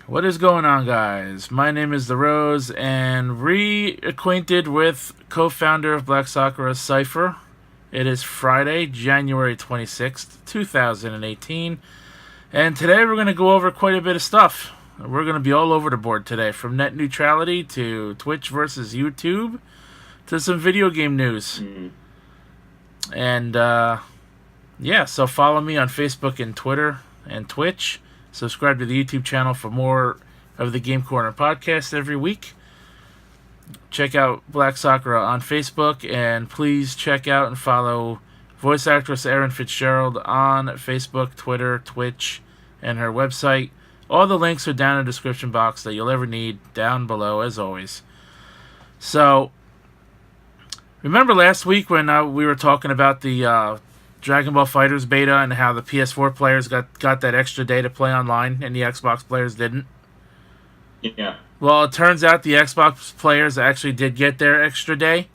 What is going on, guys? My name is The Rose, and reacquainted with co-founder of Black Sakura, Cypher. It is Friday, January 26th, 2018, and today we're going to go over quite a bit of stuff. We're going to be all over the board today, from net neutrality to Twitch versus YouTube to some video game news. And, so follow me on Facebook and Twitter and Twitch. Subscribe to the YouTube channel for more of the Game Corner podcast every week. Check out Black Sakura on Facebook, and please check out and follow voice actress Erin Fitzgerald on Facebook, Twitter, Twitch, and her website. All the links are down in the description box that you'll ever need down below, as always. So, remember last week when we were talking about the Dragon Ball FighterZ beta and how the PS4 players got that extra day to play online and the Xbox players didn't? Yeah. Well, it turns out the Xbox players actually did get their extra day.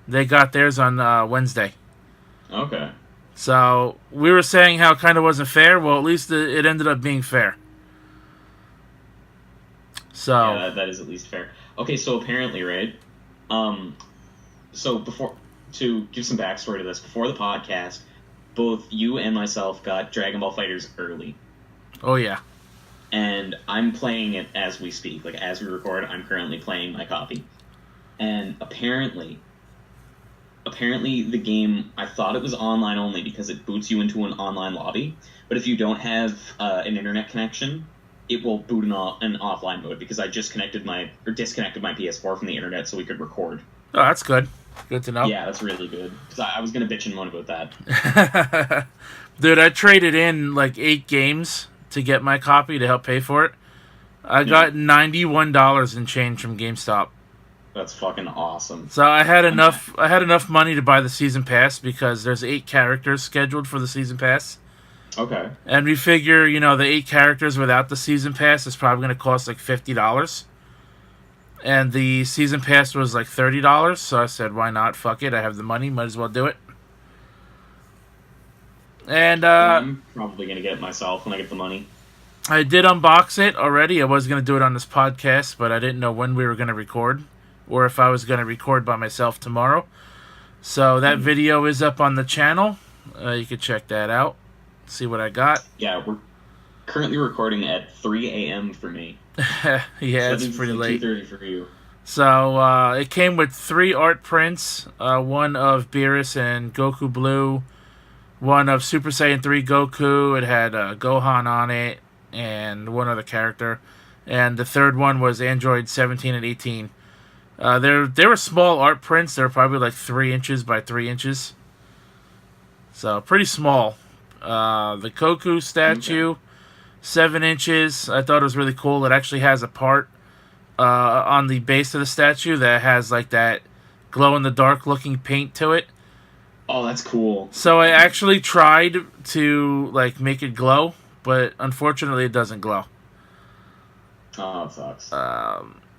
They got theirs on Wednesday. Okay. So, we were saying how it kind of wasn't fair. Well, at least it ended up being fair. So yeah, that is at least fair. Okay, so apparently, right? To give some backstory to this, before the podcast, both you and myself got Dragon Ball FighterZ early. Oh, yeah. And I'm playing it as we speak. Like, as we record, I'm currently playing my copy. And apparently the game, I thought it was online only because it boots you into an online lobby. But if you don't have an internet connection, it will boot in an offline mode because I just disconnected my PS4 from the internet so we could record. Oh, that's good. Good to know. Yeah, that's really good. Because I was going to bitch and moan about that. Dude, I traded in like 8 games to get my copy to help pay for it. I got $91 in change from GameStop. That's fucking awesome. So I had enough money to buy the season pass because there's 8 characters scheduled for the season pass. Okay. And we figure, the 8 characters without the season pass is probably going to cost like $50. And the season pass was like $30, so I said, why not? Fuck it, I have the money, might as well do it. And I'm probably going to get it myself when I get the money. I did unbox it already. I was going to do it on this podcast, but I didn't know when we were going to record, or if I was going to record by myself tomorrow. So that video is up on the channel. You can check that out, see what I got. Yeah, we're currently recording at 3 a.m. for me. Yeah, so it's pretty late. 2:30 for you. So it came with 3 art prints, one of Beerus and Goku Blue, one of Super Saiyan 3 Goku. It had Gohan on it, and one other character. And the third one was Android 17 and 18. They were small art prints. They were probably like 3 inches by 3 inches. So pretty small. The Goku statue, 7 inches. I thought it was really cool. It actually has a part on the base of the statue that has like that glow-in-the-dark looking paint to it. Oh, that's cool. So I actually tried to like make it glow, but unfortunately it doesn't glow. Oh, it sucks.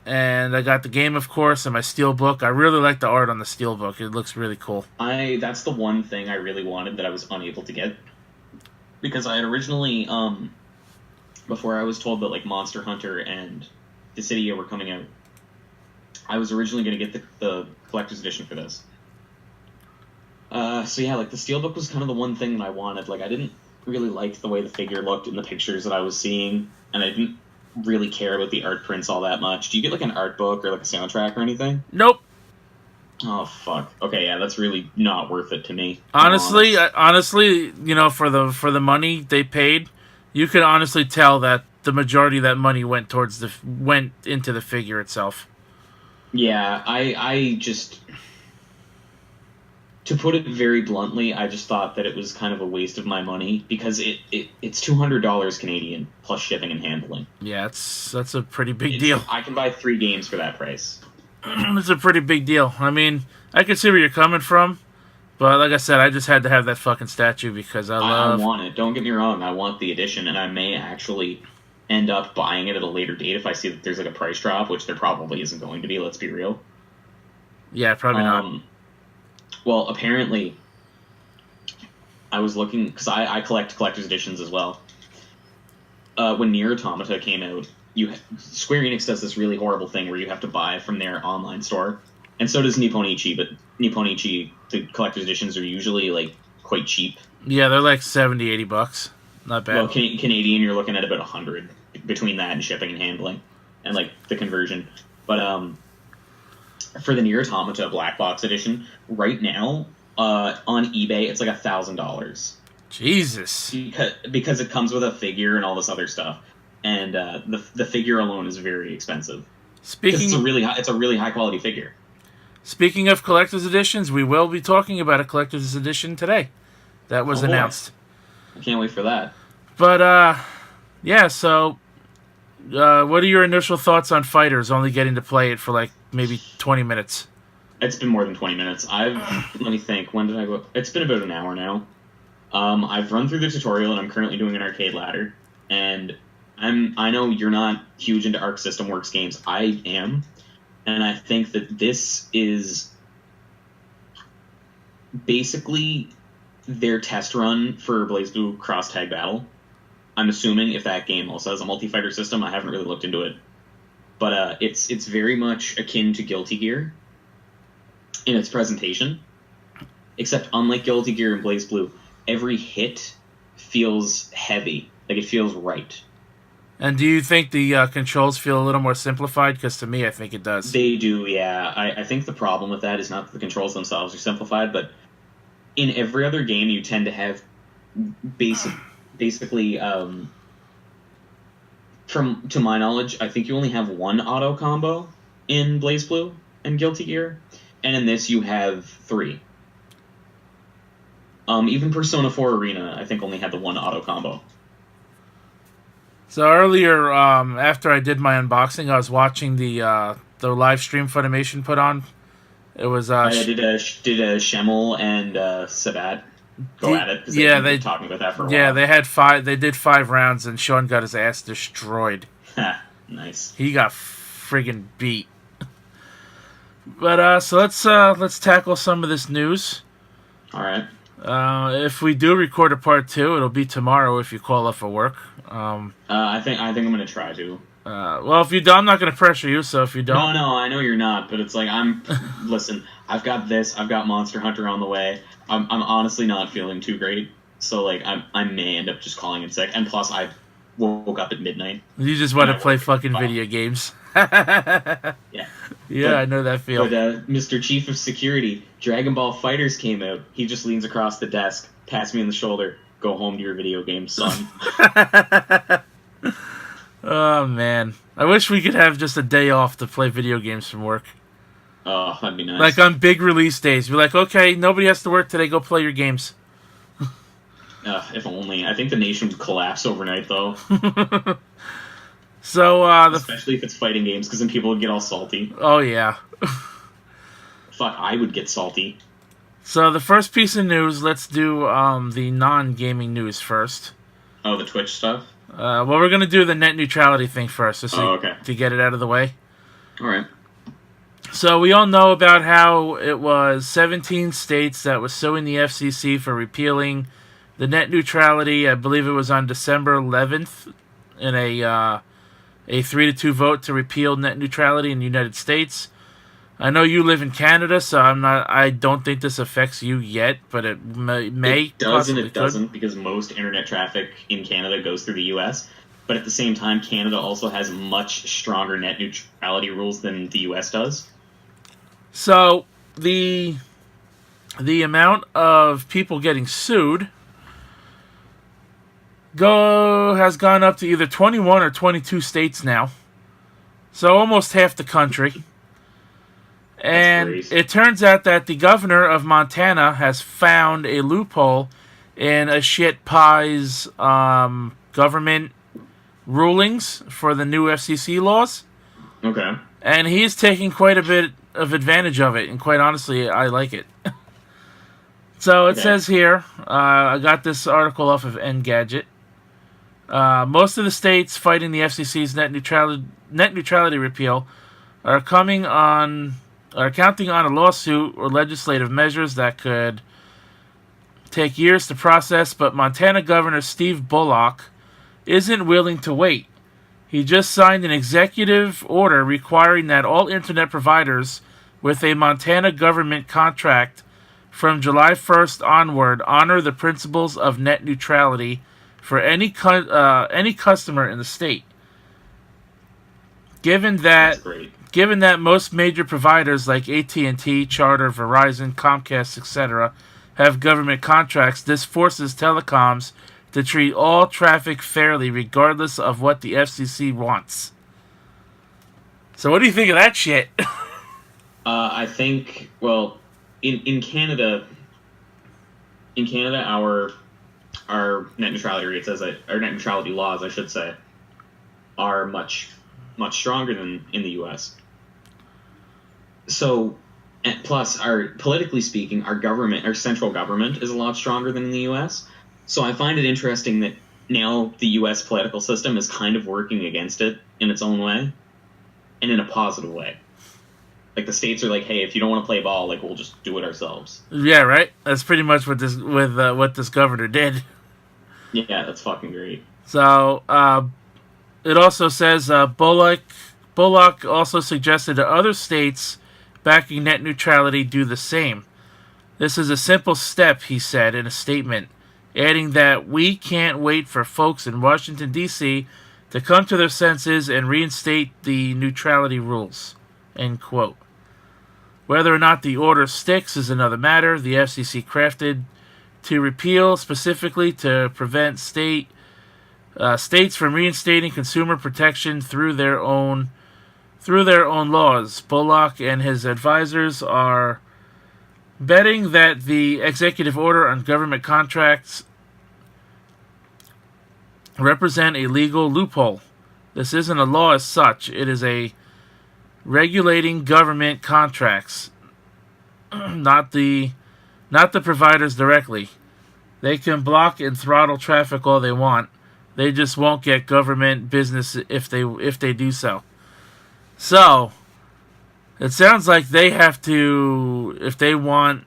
And I got the game, of course, and my steelbook. I really like the art on the steelbook. It looks really cool. That's the one thing I really wanted that I was unable to get. Because I had originally, before I was told that like Monster Hunter and Dissidia were coming out, I was originally going to get the collector's edition for this. So yeah, like the steelbook was kind of the one thing that I wanted. Like I didn't really like the way the figure looked in the pictures that I was seeing, and I didn't really care about the art prints all that much. Do you get like an art book or like a soundtrack or anything? Nope. Oh fuck. Okay, yeah, that's really not worth it to me. Honestly, for the money they paid, you could honestly tell that the majority of that money went into the figure itself. Yeah, I just, to put it very bluntly, I just thought that it was kind of a waste of my money because it's $200 Canadian plus shipping and handling. Yeah, that's a pretty big deal. I can buy 3 games for that price. It's a pretty big deal. I mean, I can see where you're coming from, but like I said, I just had to have that fucking statue because I want it. Don't get me wrong. I want the edition, and I may actually end up buying it at a later date if I see that there's like a price drop, which there probably isn't going to be. Let's be real. Yeah, probably not. Well, apparently, I was looking because I collect collector's editions as well. When Nier Automata came out, Square Enix does this really horrible thing where you have to buy from their online store, and so does Nipponichi. But Nipponichi, the collector's editions are usually like quite cheap. Yeah, they're like $70-$80. Not bad. Well, Canadian, you're looking at about 100 between that and shipping and handling, and like the conversion. But for the Nier Automata Black Box Edition, right now on eBay, it's like $1,000. Jesus. Because it comes with a figure and all this other stuff, and the figure alone is very expensive. It's a really high quality figure. Speaking of collector's editions, we will be talking about a collector's edition today. That was announced. I can't wait for that. But yeah. So, what are your initial thoughts on Fighters? Only getting to play it for like maybe 20 minutes. It's been more than 20 minutes. Let me think. When did I go? It's been about an hour now. I've run through the tutorial, and I'm currently doing an arcade ladder. And I know you're not huge into Arc System Works games. I am, and I think that this is basically their test run for BlazBlue Cross Tag Battle. I'm assuming if that game also has a multi-fighter system. I haven't really looked into it, but it's very much akin to Guilty Gear in its presentation, except unlike Guilty Gear and BlazBlue, every hit feels heavy, like it feels right. And do you think the controls feel a little more simplified? Because to me, I think it does. They do, yeah. I think the problem with that is not that the controls themselves are simplified, but in every other game, you tend to have basically, to my knowledge, I think you only have one auto combo in BlazBlue and Guilty Gear, and in this you have 3. Even Persona 4 Arena, I think, only had the one auto combo. So earlier, after I did my unboxing, I was watching the live stream Funimation put on. It was did Schemmel and Sabat go at it? Because they've been talking about that for a while. Yeah, they had 5. They did 5 rounds, and Sean got his ass destroyed. Nice. He got friggin' beat. But so let's tackle some of this news. All right. If we do record a part 2, it'll be tomorrow if you call up for work. I think I'm gonna try to. Well, if you don't, I'm not gonna pressure you. So if you don't, no, I know you're not. But it's like listen, I've got this. I've got Monster Hunter on the way. I'm honestly not feeling too great. So like I may end up just calling in sick. And plus, I woke up at midnight. You just want to play fucking video games. Yeah. Yeah, I know that feeling. But Mr. Chief of Security, Dragon Ball Fighters came out. He just leans across the desk, pats me on the shoulder. Go home to your video game, son. Oh, man. I wish we could have just a day off to play video games from work. Oh, that'd be nice. Like on big release days. We're like, okay, nobody has to work today. Go play your games. If only. I think the nation would collapse overnight, though. So, especially if it's fighting games, because then people would get all salty. Oh, yeah. Fuck, I would get salty. So, the first piece of news, let's do the non-gaming news first. Oh, the Twitch stuff? Well, we're going to do the net neutrality thing first, just to get it out of the way. All right. So, we all know about how it was 17 states that was suing the FCC for repealing the net neutrality. I believe it was on December 11th in a 3-2 vote to repeal net neutrality in the United States. I know you live in Canada, so I don't think this affects you yet, but it may. It does and it doesn't, because most internet traffic in Canada goes through the U.S., but at the same time, Canada also has much stronger net neutrality rules than the U.S. does. So, the amount of people getting sued has gone up to either 21 or 22 states now. So almost half the country. And it turns out that the governor of Montana has found a loophole in a shit pie's government rulings for the new FCC laws. Okay. And he's taking quite a bit of advantage of it, and quite honestly, I like it. So it says here, I got this article off of Engadget. Most of the states fighting the FCC's net neutrality repeal are counting on a lawsuit or legislative measures that could take years to process, but Montana Governor Steve Bullock isn't willing to wait. He just signed an executive order requiring that all internet providers with a Montana government contract from July 1st onward honor the principles of net neutrality for any customer in the state. Given That's that great. Given that most major providers like AT&T, Charter, Verizon, Comcast, etc. have government contracts, this forces telecoms to treat all traffic fairly regardless of what the FCC wants. So what do you think of that shit? I think, well, in Canada, our net neutrality rates, our net neutrality laws, I should say, are much stronger than in the U.S. So, plus, politically speaking, our central government is a lot stronger than in the U.S. So I find it interesting that now the U.S. political system is kind of working against it in its own way, and in a positive way. Like, the states are like, hey, if you don't want to play ball, like, we'll just do it ourselves. Yeah, right. That's pretty much what this governor did. Yeah, that's fucking great. So it also says Bullock also suggested that other states backing net neutrality do the same. This is a simple step, he said in a statement, adding that we can't wait for folks in Washington, D.C. to come to their senses and reinstate the neutrality rules. End quote. Whether or not the order sticks is another matter. The FCC crafted to repeal specifically to prevent states from reinstating consumer protection through their own laws. Bullock and his advisors are betting that the executive order on government contracts represent a legal loophole. This isn't a law as such. It is a regulating government contracts, not the providers directly. They can block and throttle traffic all they want. They just won't get government business if they do so. So, it sounds like they have to, if they want,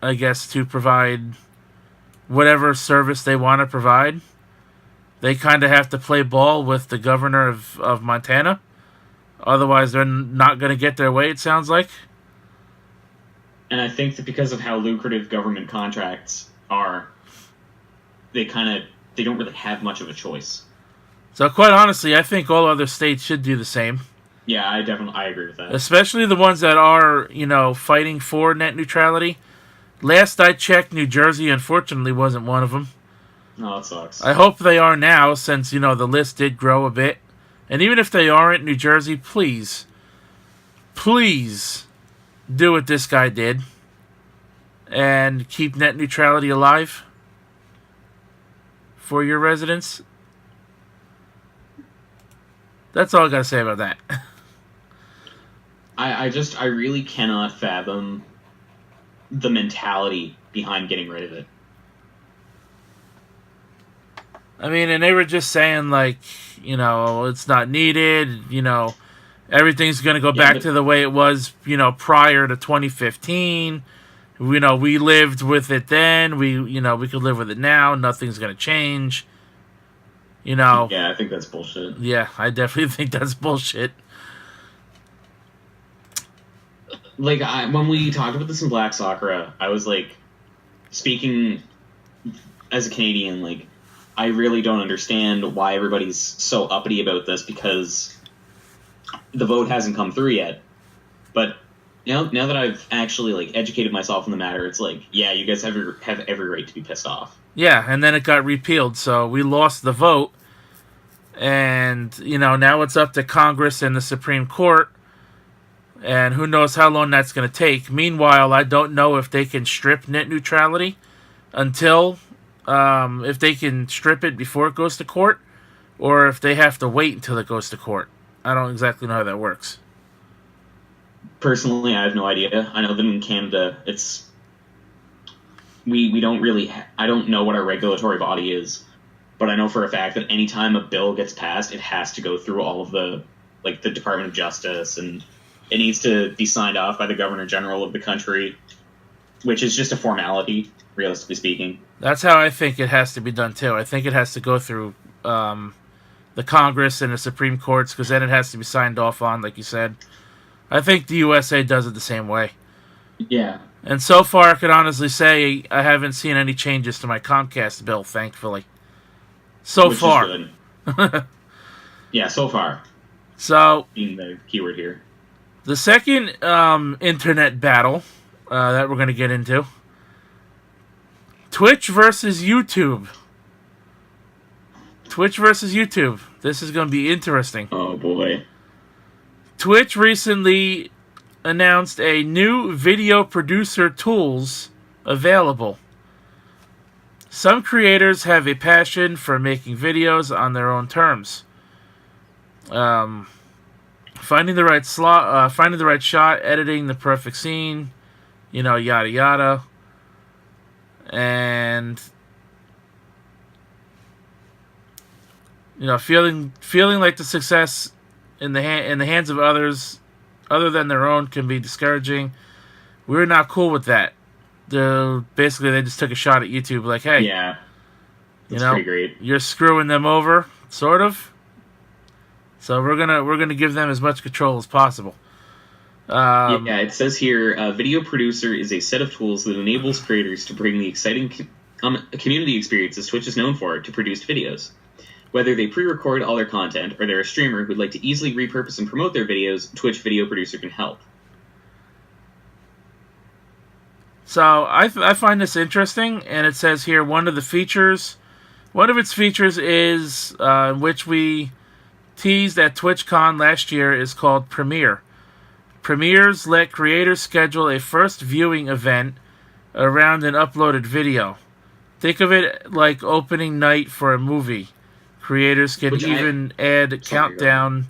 I guess, to provide whatever service they want to provide, they kind of have to play ball with the governor of Montana. Otherwise, they're not going to get their way, it sounds like. And I think that because of how lucrative government contracts are, they don't really have much of a choice. So quite honestly, I think all other states should do the same. Yeah, I agree with that. Especially the ones that are, fighting for net neutrality. Last I checked, New Jersey, unfortunately, wasn't one of them. No, that sucks. I hope they are now, since, the list did grow a bit. And even if they aren't, New Jersey, please do what this guy did and keep net neutrality alive for your residents. That's all I gotta say about that. I really cannot fathom the mentality behind getting rid of it. I mean, and they were just saying, like, it's not needed, everything's going to go back to the way it was, prior to 2015. We lived with it then. We could live with it now. Nothing's going to change. Yeah, I think that's bullshit. Yeah, I definitely think that's bullshit. Like, when we talked about this in Black Sakura, I was like, speaking as a Canadian, like, I really don't understand why everybody's so uppity about this, because the vote hasn't come through yet. But now that I've actually, like, educated myself on the matter, it's like, yeah, you guys have every right to be pissed off. Yeah, and then it got repealed, so we lost the vote. And, now it's up to Congress and the Supreme Court. And who knows how long that's going to take. Meanwhile, I don't know if they can strip net neutrality until, if they can strip it before it goes to court, or if they have to wait until it goes to court. I don't exactly know how that works. Personally, I have no idea. I know that in Canada, we don't really, I don't know what our regulatory body is, but I know for a fact that anytime a bill gets passed, it has to go through all of the Department of Justice, and it needs to be signed off by the Governor General of the country, which is just a formality, realistically speaking. That's how I think it has to be done, too. I think it has to go through the the Congress and the Supreme Courts, because then it has to be signed off on, like you said. I think the USA does it the same way. Yeah. And so far, I can honestly say I haven't seen any changes to my Comcast bill, thankfully. So Which far. Is good. Yeah, so far. So, Being the keyword here. the second internet battle that we're going to get into. Twitch versus YouTube. Twitch versus YouTube. This is going to be interesting. Oh, boy. Twitch recently announced a new video producer tools available. Some creators have a passion for making videos on their own terms. Finding the right shot, editing the perfect scene, yada yada. And feeling like the success in the hands of others other than their own can be discouraging. We're not cool with that. Basically they just took a shot at YouTube, like, hey, yeah, that's pretty great. You're screwing them over, sort of. So we're gonna give them as much control as possible. Yeah, it says here, Video Producer is a set of tools that enables creators to bring the exciting community experiences Twitch is known for to produced videos. Whether they pre-record all their content or they're a streamer who'd like to easily repurpose and promote their videos, Twitch Video Producer can help. So I find this interesting, and it says here one of its features is which we teased at TwitchCon last year is called Premiere. Premieres let creators schedule a first viewing event around an uploaded video. Think of it like opening night for a movie. Creators can even add countdown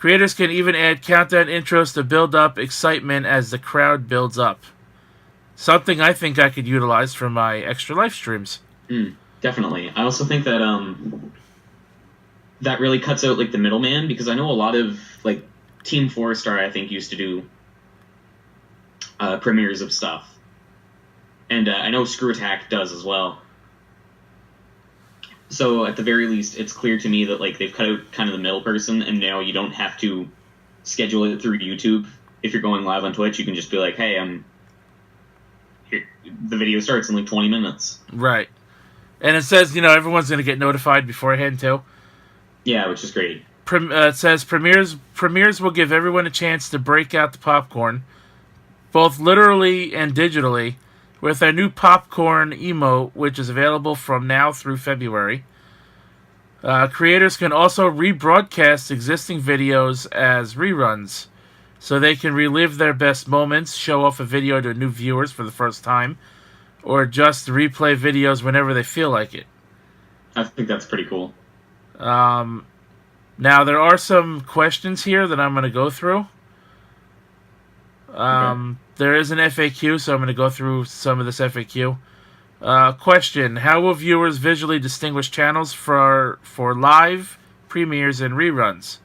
intros to build up excitement as the crowd builds up. Something I think I could utilize for my extra live streams. Definitely. I also think that that really cuts out like the middleman, because I know a lot of like Team 4-Star, I think, used to do premieres of stuff. And I know Screw Attack does as well. So at the very least, it's clear to me that like they've cut out kind of the middle person, and now you don't have to schedule it through YouTube. If you're going live on Twitch, you can just be like, hey, the video starts in like 20 minutes. Right. And it says, everyone's going to get notified beforehand too. Yeah, which is great. It says premieres will give everyone a chance to break out the popcorn, both literally and digitally, with our new popcorn emote, which is available from now through February. Creators can also rebroadcast existing videos as reruns, so they can relive their best moments, show off a video to new viewers for the first time, or just replay videos whenever they feel like it. I think that's pretty cool. Now, there are some questions here that I'm going to go through. Okay. There is an FAQ, so I'm going to go through some of this FAQ. Question: how will viewers visually distinguish channels for live, premieres, and reruns?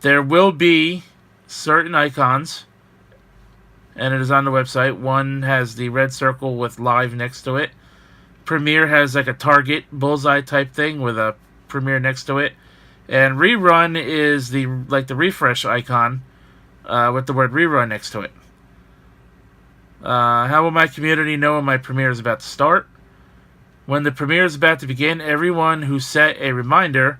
There will be certain icons, and it is on the website. One has the red circle with live next to it. Premiere has like a target bullseye type thing with a premiere next to it. And rerun is the refresh icon with the word rerun next to it. How will my community know when my premiere is about to start? When the premiere is about to begin, everyone who set a reminder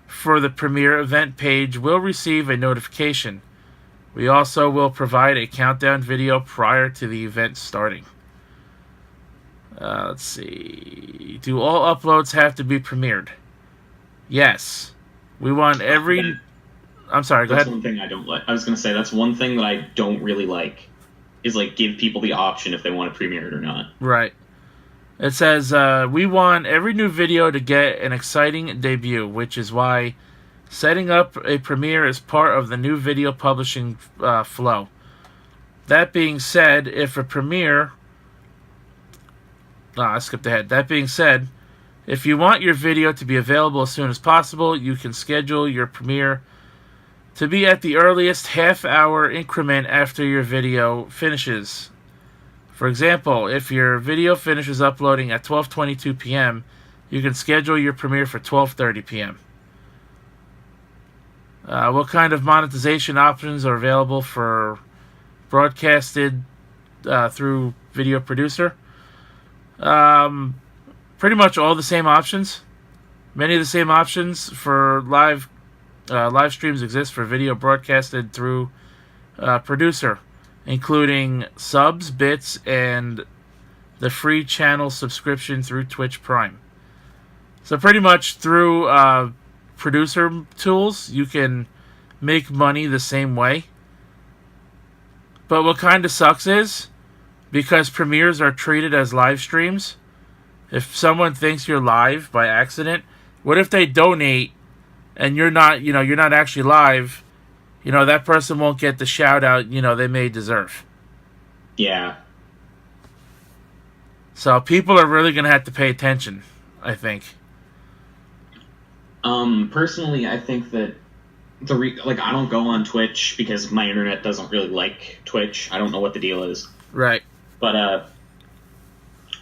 for the premiere event page will receive a notification. We also will provide a countdown video prior to the event starting. Let's see. Do all uploads have to be premiered? Yes. We want every... I'm sorry, go ahead. That's one thing I don't like. I was going to say, that's one thing that I don't really like, is like give people the option if they want to premiere it or not. Right. It says, we want every new video to get an exciting debut, which is why setting up a premiere is part of the new video publishing flow. That being said, if a premiere... I skipped ahead. That being said, if you want your video to be available as soon as possible, you can schedule your premiere to be at the earliest half-hour increment after your video finishes. For example, if your video finishes uploading at 12:22 p.m., you can schedule your premiere for 12:30 p.m. What kind of monetization options are available for broadcasted through video producer? Pretty much all the same options. Many of the same options for live streams exist for video broadcasted through producer, including subs, bits, and the free channel subscription through Twitch Prime. So pretty much through producer tools, you can make money the same way. But what kind of sucks is, because premieres are treated as live streams, if someone thinks you're live by accident, what if they donate and you're not actually live? That person won't get the shout out, they may deserve. Yeah. So people are really going to have to pay attention, I think. Personally, I think that I don't go on Twitch because my internet doesn't really like Twitch. I don't know what the deal is. Right. But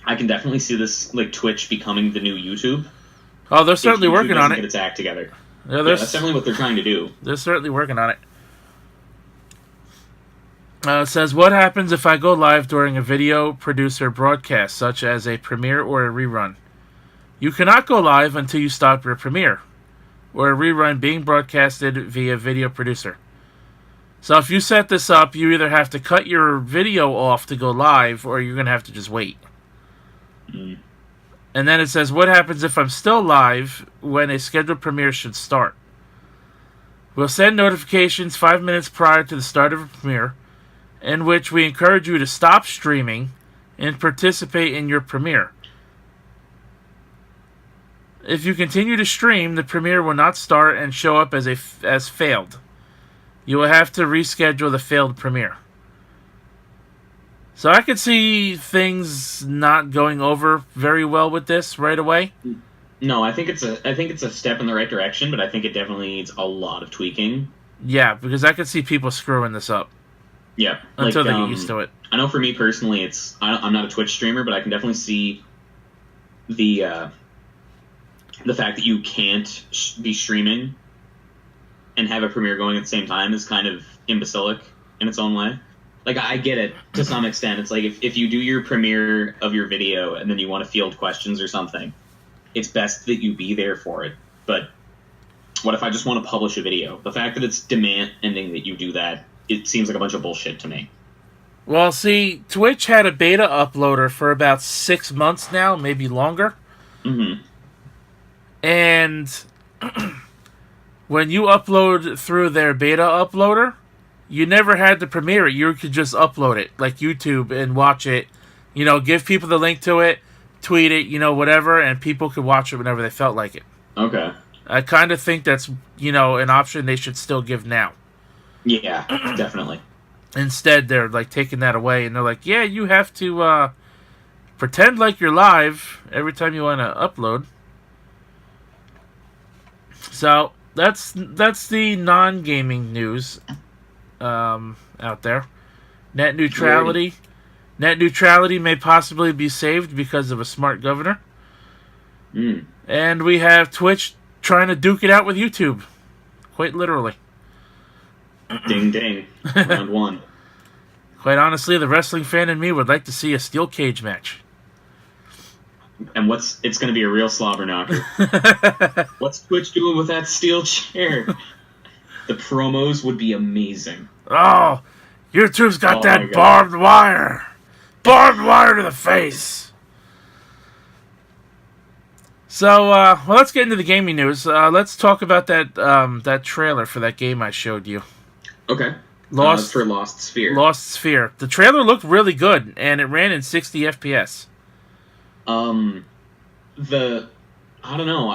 I can definitely see this, like, Twitch becoming the new YouTube. Oh, they're certainly working on it. Get its act together. Yeah, that's definitely what they're trying to do. They're certainly working on it. It says, what happens if I go live during a video producer broadcast, such as a premiere or a rerun? You cannot go live until you stop your premiere or a rerun being broadcasted via video producer. So if you set this up, you either have to cut your video off to go live, or you're going to have to just wait. Mm. And then it says, what happens if I'm still live when a scheduled premiere should start? We'll send notifications 5 minutes prior to the start of a premiere, in which we encourage you to stop streaming and participate in your premiere. If you continue to stream, the premiere will not start and show up as failed. You will have to reschedule the failed premiere. So I could see things not going over very well with this right away. No, I think it's a step in the right direction, but I think it definitely needs a lot of tweaking. Yeah, because I could see people screwing this up. Yeah, until they get used to it. I know for me personally, I'm not a Twitch streamer, but I can definitely see the fact that you can't be streaming and have a premiere going at the same time is kind of imbecilic in its own way. Like, I get it to some extent. It's like if you do your premiere of your video and then you want to field questions or something, it's best that you be there for it. But what if I just want to publish a video? The fact that it's demanding that you do that, it seems like a bunch of bullshit to me. Well, see, Twitch had a beta uploader for about 6 months now, maybe longer. Mm-hmm. And when you upload through their beta uploader, you never had to premiere it. You could just upload it, like YouTube, and watch it. Give people the link to it, tweet it, whatever, and people could watch it whenever they felt like it. Okay. I kind of think that's, an option they should still give now. Yeah, definitely. Instead, they're, taking that away, and they're like, yeah, you have to pretend like you're live every time you want to upload. So, that's the non-gaming news out there. Net neutrality. Great. Net neutrality may possibly be saved because of a smart governor. Mm. And we have Twitch trying to duke it out with YouTube. Quite literally. Ding, ding. Round one. Quite honestly, the wrestling fan in me would like to see a steel cage match. And it's going to be a real slobber knocker. What's Twitch doing with that steel chair? The promos would be amazing. Oh, YouTube's got that barbed wire. Barbed wire to the face. So, let's get into the gaming news. Let's talk about that trailer for that game I showed you. Okay. For Lost Sphere. Lost Sphere. The trailer looked really good, and it ran in 60 FPS. I don't know.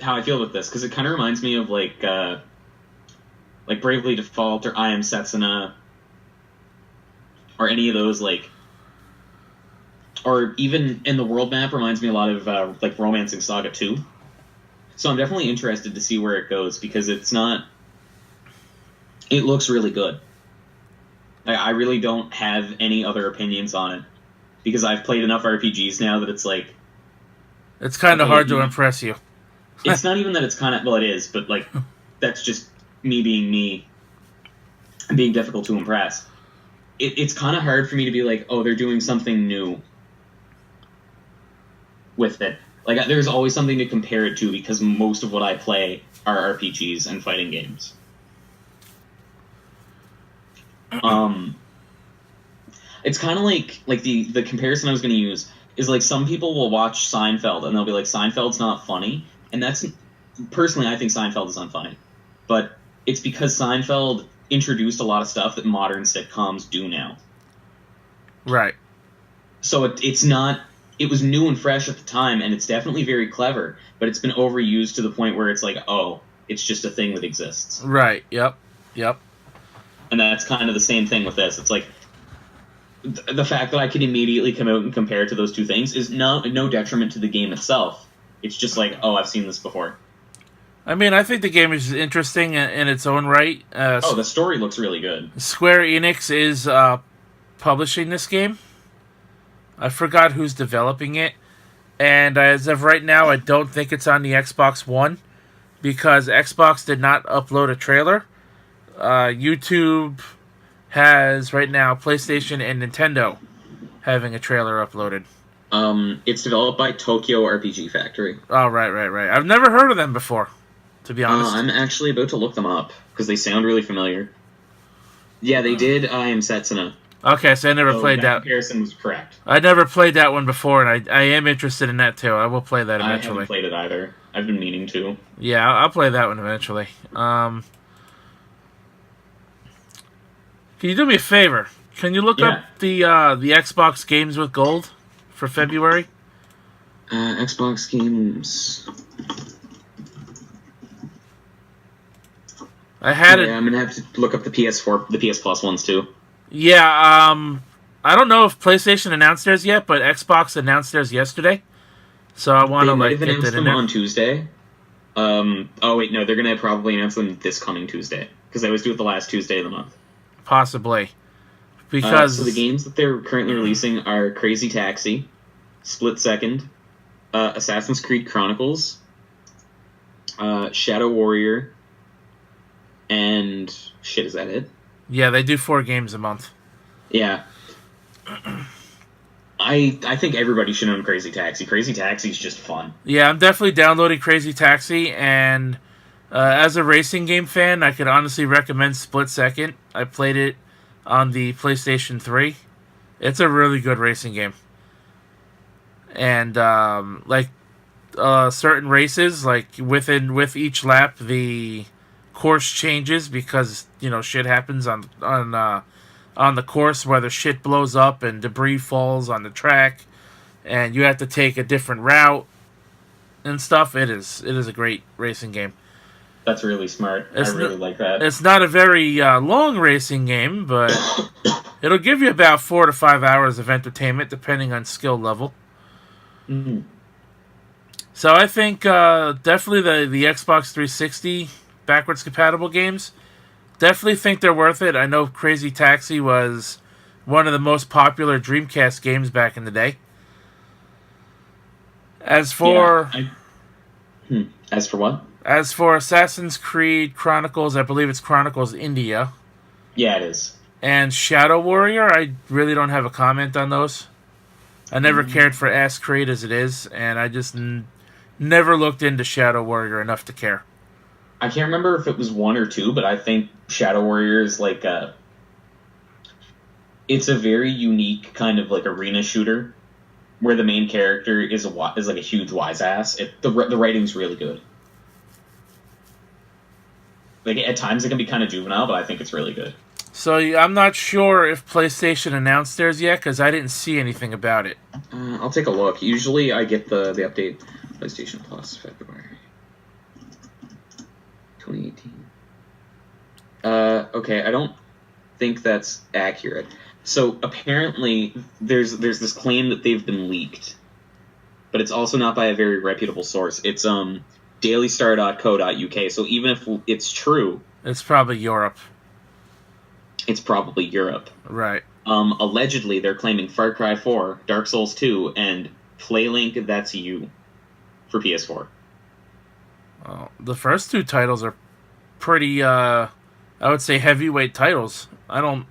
How I feel about this, because it kind of reminds me of like Bravely Default or I Am Setsuna, or any of those, or even in the world map reminds me a lot of Romancing Saga 2. So I'm definitely interested to see where it goes, because it looks really good. I really don't have any other opinions on it, because I've played enough RPGs now that it's like... It's kind of hard to impress you. It's not even that it's kind of... Well, it is, but, that's just me being difficult to impress. It's kind of hard for me to be like, oh, they're doing something new with it. Like, there's always something to compare it to because most of what I play are RPGs and fighting games. It's kind of like the comparison I was going to use is like some people will watch Seinfeld and they'll be like, Seinfeld's not funny, and that's personally I think Seinfeld is unfunny, but it's because Seinfeld introduced a lot of stuff that modern sitcoms do now. Right. So it's not. It was new and fresh at the time, and it's definitely very clever, but it's been overused to the point where it's like, oh, it's just a thing that exists. Right. Yep. And that's kind of the same thing with this. It's like the fact that I can immediately come out and compare to those two things is no detriment to the game itself. It's just like, oh, I've seen this before. I mean, I think the game is interesting in its own right. The story looks really good. Square Enix is publishing this game. I forgot who's developing it. And as of right now, I don't think it's on the Xbox One because Xbox did not upload a trailer. YouTube has right now PlayStation and Nintendo having a trailer uploaded. It's developed by Tokyo RPG Factory. Oh, right. I've never heard of them before, to be honest. I'm actually about to look them up because they sound really familiar. Yeah, they did I Am Setsuna. Okay, so I never played that. Comparison was correct. I never played that one before, and I am interested in that too. I will play that eventually. I haven't played it either. I've been meaning to. Yeah, I'll play that one eventually. Can you do me a favor? Can you look up the Xbox games with gold for February? Xbox games. I'm gonna have to look up the PS4, the PS Plus ones too. Yeah, I don't know if PlayStation announced theirs yet, but Xbox announced theirs yesterday. So I want to get that in there. On Tuesday. Oh wait, no, they're gonna probably announce them this coming Tuesday because they always do it the last Tuesday of the month. Possibly, because so the games that they're currently releasing are Crazy Taxi, Split Second, Assassin's Creed Chronicles, Shadow Warrior, and shit, is that it? Yeah, they do 4 games a month. Yeah. I think everybody should own Crazy Taxi. Crazy Taxi is just fun. Yeah, I'm definitely downloading Crazy Taxi, and as a racing game fan, I could honestly recommend Split Second. I played it on the PlayStation 3. It's a really good racing game. And certain races, like with each lap, the course changes because shit happens on the course, whether shit blows up and debris falls on the track, and you have to take a different route and stuff. It is a great racing game. That's really smart. I really like that. It's not a very long racing game, but it'll give you about 4 to 5 hours of entertainment depending on skill level. Mm-hmm. So I think definitely the Xbox 360 backwards compatible games, definitely think they're worth it. I know Crazy Taxi was one of the most popular Dreamcast games back in the day. As for As for what? As for Assassin's Creed Chronicles, I believe it's Chronicles India. Yeah, it is. And Shadow Warrior, I really don't have a comment on those. I never cared for Ass Creed as it is, and I just never looked into Shadow Warrior enough to care. I can't remember if it was 1 or 2, but I think Shadow Warrior is like it's a very unique kind of like arena shooter where the main character is like a huge wise ass. The writing's really good. Like at times it can be kind of juvenile, but I think it's really good. So I'm not sure if PlayStation announced theirs yet because I didn't see anything about it. I'll take a look. Usually I get the update PlayStation Plus February 2018. Okay, I don't think that's accurate. So apparently there's this claim that they've been leaked, but it's also not by a very reputable source. It's dailystar.co.uk. So even if it's true, it's probably Europe. It's probably Europe. Right. Allegedly, they're claiming Far Cry 4, Dark Souls 2, and Playlink That's You for PS4. Well, the first 2 titles are pretty, I would say, heavyweight titles. I don't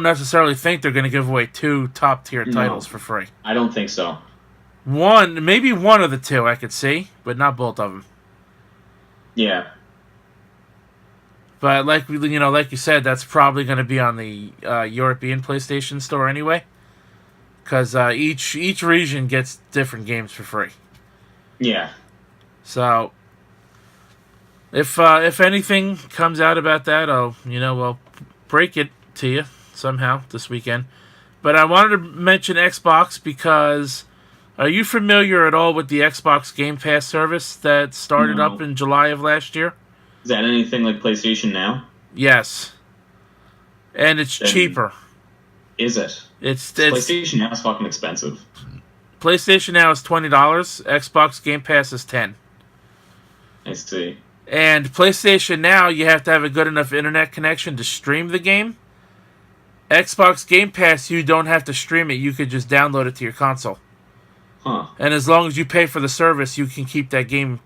necessarily think they're going to give away 2 top tier titles No, for free. I don't think so. Maybe one of the 2 I could see, but not both of them. Yeah. But like like you said, that's probably going to be on the European PlayStation Store anyway, because each region gets different games for free. Yeah. So if anything comes out about that, I'll break it to you somehow this weekend. But I wanted to mention Xbox because are you familiar at all with the Xbox Game Pass service that started up No. in July of last year? Is that anything like PlayStation Now? Yes, and it's Then cheaper. is it? It's PlayStation Now is fucking expensive. PlayStation Now is $20. Xbox Game Pass is $10. I see. And PlayStation Now, you have to have a good enough internet connection to stream the game. Xbox Game Pass, you don't have to stream it. You could just download it to your console. Huh. And as long as you pay for the service, you can keep that game.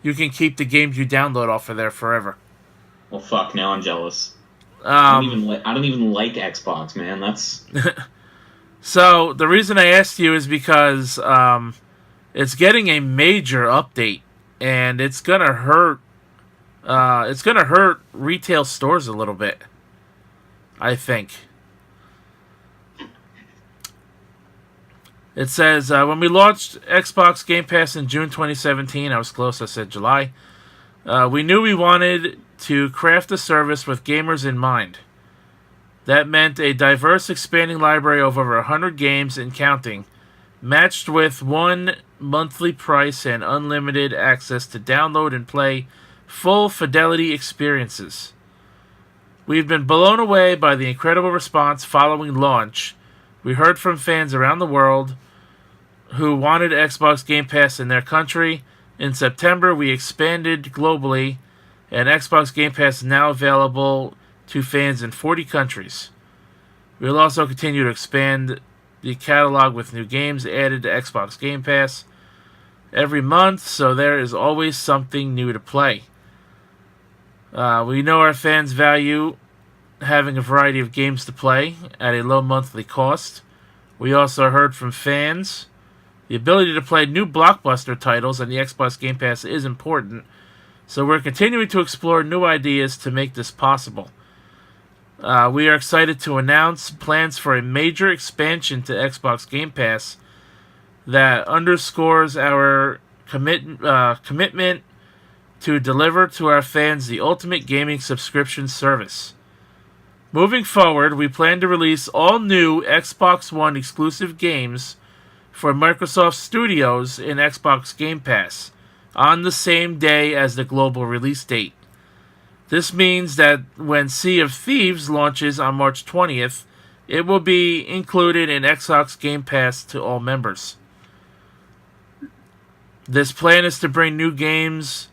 You can keep the games you download off of there forever. Well, fuck. Now I'm jealous. I don't Um, even like Xbox, man. That's so the reason I asked you is because it's getting a major update, and it's gonna hurt. It's gonna hurt retail stores a little bit, I think. It says, when we launched Xbox Game Pass in June 2017, I was close, I said July, we knew we wanted to craft a service with gamers in mind. That meant a diverse, expanding library of over 100 games and counting, matched with one monthly price and unlimited access to download and play full fidelity experiences. We've been blown away by the incredible response following launch. We heard from fans around the world who wanted Xbox Game Pass in their country. In September, we expanded globally, and Xbox Game Pass is now available to fans in 40 countries. We will also continue to expand the catalog with new games added to Xbox Game Pass every month, so there is always something new to play. We know our fans value having a variety of games to play at a low monthly cost. We also heard from fans the ability to play new blockbuster titles on the Xbox Game Pass is important, so we're continuing to explore new ideas to make this possible. We are excited to announce plans for a major expansion to Xbox Game Pass that underscores our commitment to deliver to our fans the ultimate gaming subscription service. Moving forward, we plan to release all new Xbox One exclusive games for Microsoft Studios in Xbox Game Pass on the same day as the global release date. This means that when Sea of Thieves launches on March 20th, it will be included in Xbox Game Pass to all members. This plan is to bring new games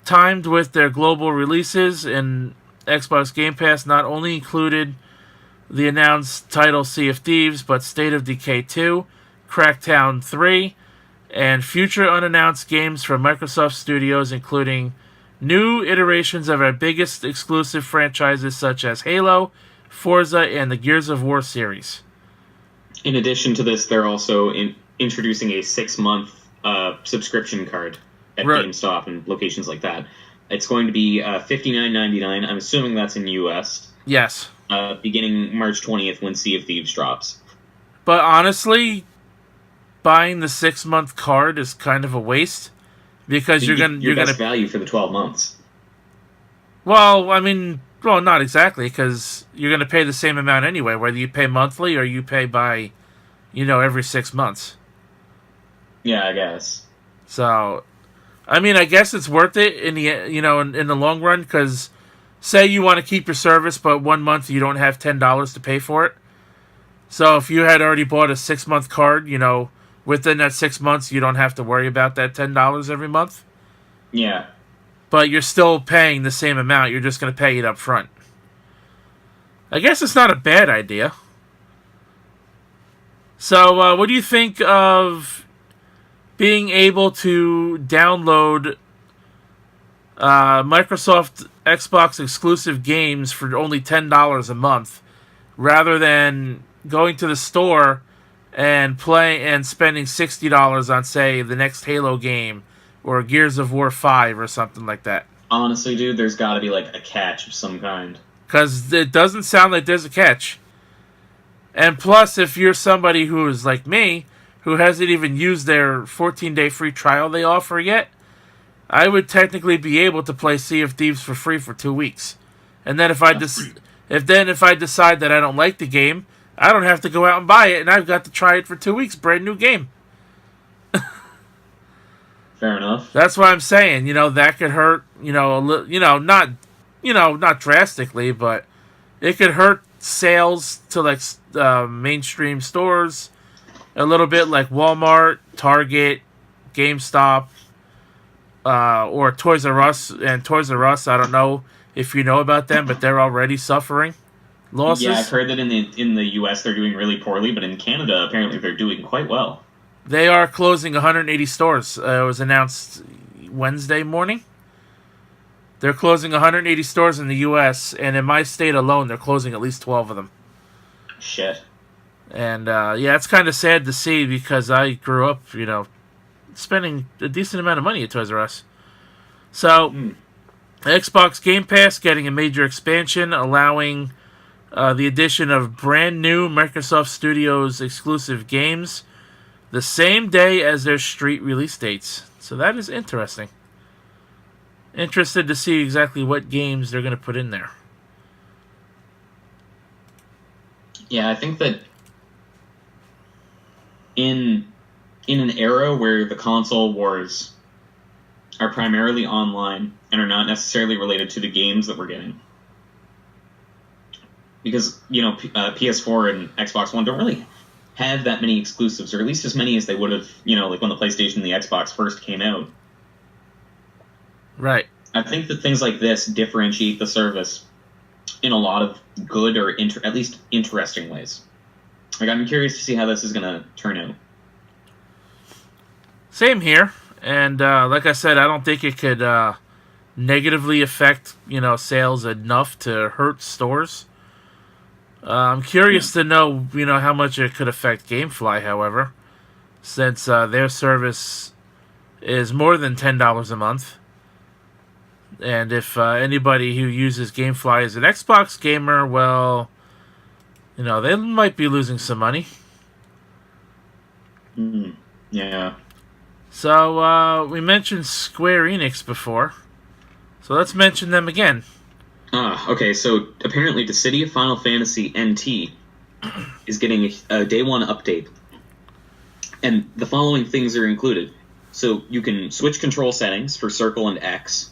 timed with their global releases, and Xbox Game Pass not only included the announced title Sea of Thieves, but State of Decay 2, Crackdown 3, and future unannounced games from Microsoft Studios, including new iterations of our biggest exclusive franchises such as Halo, Forza, and the Gears of War series. In addition to this, they're also introducing a 6-month subscription card at GameStop and locations like that. It's going to be $59.99. I'm assuming that's in US. Yes. Beginning March 20th when Sea of Thieves drops. But honestly, buying the 6-month card is kind of a waste because you're gonna value for the 12 months. Well, I mean, not exactly, because you're gonna pay the same amount anyway, whether you pay monthly or you pay by, every 6 months. Yeah, I guess. So, I mean, I guess it's worth it in the in the long run, because say you want to keep your service, but 1 month you don't have $10 to pay for it. So if you had already bought a 6-month card, within that 6 months you don't have to worry about that $10 every month. Yeah. But you're still paying the same amount. You're just going to pay it up front. I guess it's not a bad idea. So, what do you think of being able to download Microsoft Xbox exclusive games for only $10 a month, rather than going to the store and spending $60 on, say, the next Halo game or Gears of War 5 or something like that. Honestly, dude, there's got to be like a catch of some kind. Because it doesn't sound like there's a catch. And plus, if you're somebody who is like me, who hasn't even used their 14-day free trial they offer yet, I would technically be able to play Sea of Thieves for free for 2 weeks. And then if I decide that I don't like the game, I don't have to go out and buy it, and I've got to try it for 2 weeks. Brand new game. Fair enough. That's what I'm saying. That could hurt. Not drastically, but it could hurt sales to like mainstream stores a little bit, like Walmart, Target, GameStop, or Toys R Us. And Toys R Us, I don't know if you know about them, but they're already suffering losses. Yeah, I've heard that in the U.S. they're doing really poorly, but in Canada apparently they're doing quite well. They are closing 180 stores. It was announced Wednesday morning. They're closing 180 stores in the U.S., and in my state alone, they're closing at least 12 of them. Shit. And, it's kind of sad to see because I grew up, spending a decent amount of money at Toys R Us. So, Xbox Game Pass getting a major expansion, allowing the addition of brand new Microsoft Studios exclusive games the same day as their street release dates. So that is interesting. Interested to see exactly what games they're going to put in there. Yeah, I think that in an era where the console wars are primarily online and are not necessarily related to the games that we're getting, because PS4 and Xbox One don't really have that many exclusives, or at least as many as they would have, like when the PlayStation and the Xbox first came out. Right. I think that things like this differentiate the service in a lot of good or at least interesting ways. Like, I'm curious to see how this is going to turn out. Same here. And like I said, I don't think it could negatively affect, sales enough to hurt stores. I'm curious to know, how much it could affect GameFly, however, since their service is more than $10 a month. And if anybody who uses GameFly is an Xbox gamer, well, they might be losing some money. Yeah. So, we mentioned Square Enix before, so let's mention them again. Okay, so apparently the City of Final Fantasy NT is getting a day one update. And the following things are included. So you can switch control settings for circle and X.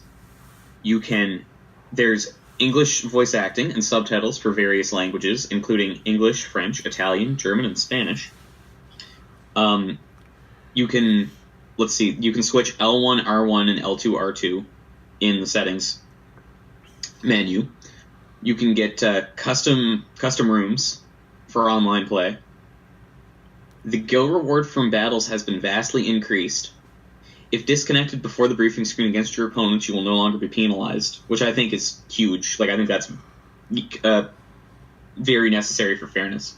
There's English voice acting and subtitles for various languages, including English, French, Italian, German, and Spanish. You can switch L1, R1, and L2, R2 in the settings menu. You can get custom rooms for online play. The gil reward from battles has been vastly increased. If disconnected before the briefing screen against your opponents, you will no longer be penalized, which I think is huge. Like, I think that's very necessary for fairness.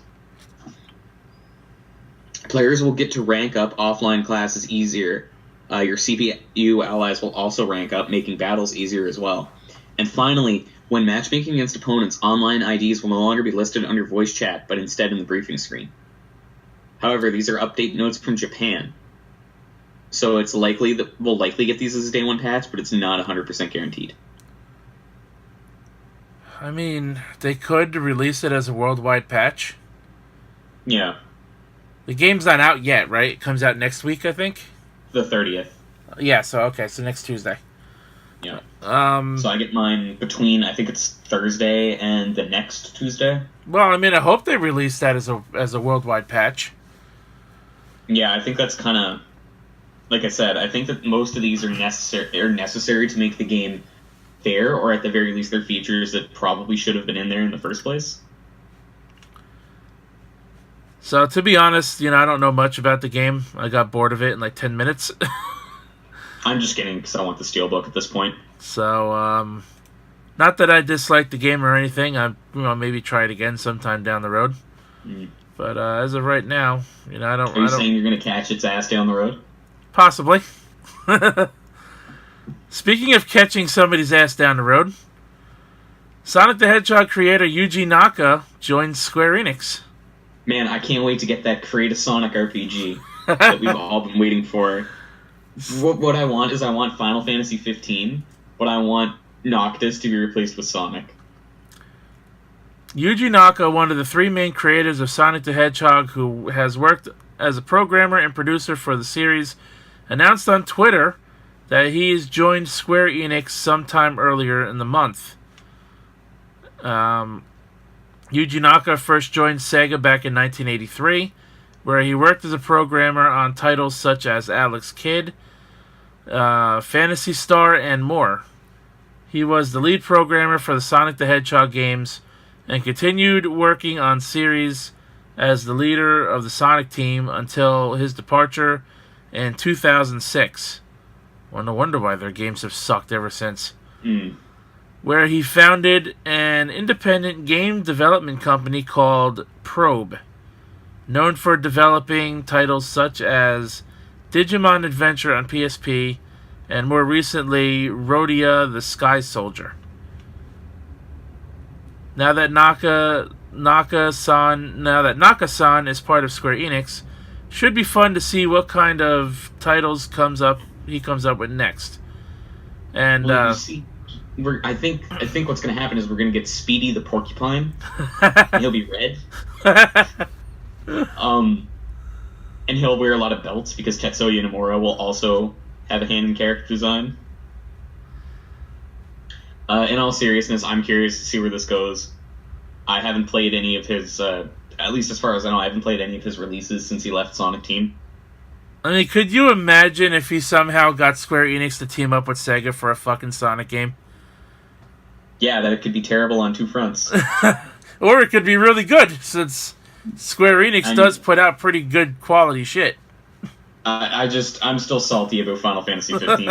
Players will get to rank up offline classes easier. Your CPU allies will also rank up, making battles easier as well. And finally, when matchmaking against opponents, online IDs will no longer be listed under voice chat, but instead in the briefing screen. However, these are update notes from Japan. So it's likely that we'll likely get these as a day one patch, but it's not 100% guaranteed. I mean, they could release it as a worldwide patch. Yeah. The game's not out yet, right? It comes out next week, I think? The 30th. Yeah, so next Tuesday. Yeah. So I get mine between, I think it's Thursday and the next Tuesday. Well, I mean, I hope they release that as a worldwide patch. Yeah, I think that's kind of, like I said, I think that most of these are necessary to make the game fair, or at the very least they're features that probably should have been in there in the first place. So, to be honest, I don't know much about the game. I got bored of it in like 10 minutes. I'm just kidding because I want the Steelbook at this point. So, not that I dislike the game or anything. I maybe try it again sometime down the road. Mm. But as of right now, I don't. Are you saying you're going to catch its ass down the road? Possibly. Speaking of catching somebody's ass down the road, Sonic the Hedgehog creator Yuji Naka joined Square Enix. Man, I can't wait to get that Create a Sonic RPG that we've all been waiting for. What I want is I want Final Fantasy 15, but I want Noctis to be replaced with Sonic. Yuji Naka, one of the three main creators of Sonic the Hedgehog, who has worked as a programmer and producer for the series, announced on Twitter that he has joined Square Enix sometime earlier in the month. Yuji Naka first joined Sega back in 1983, where he worked as a programmer on titles such as Alex Kidd, Phantasy Star, and more. He was the lead programmer for the Sonic the Hedgehog games and continued working on series as the leader of the Sonic team until his departure in 2006. Well, no wonder why their games have sucked ever since. Where he founded an independent game development company called Probe, known for developing titles such as Digimon Adventure on PSP and more recently Rhodia the Sky Soldier. Now that Naka-san is part of Square Enix, should be fun to see what kind of titles he comes up with next. And well, I think what's going to happen is we're going to get Speedy the Porcupine. And he'll be red. And he'll wear a lot of belts because Tetsuya Nomura will also have a hand in character design. In all seriousness, I'm curious to see where this goes. I haven't played any of his, at least as far as I know, I haven't played any of his releases since he left Sonic Team. I mean, could you imagine if he somehow got Square Enix to team up with Sega for a fucking Sonic game? Yeah, that it could be terrible on two fronts. Or it could be really good, since Square Enix does put out pretty good quality shit. I'm still salty about Final Fantasy 15.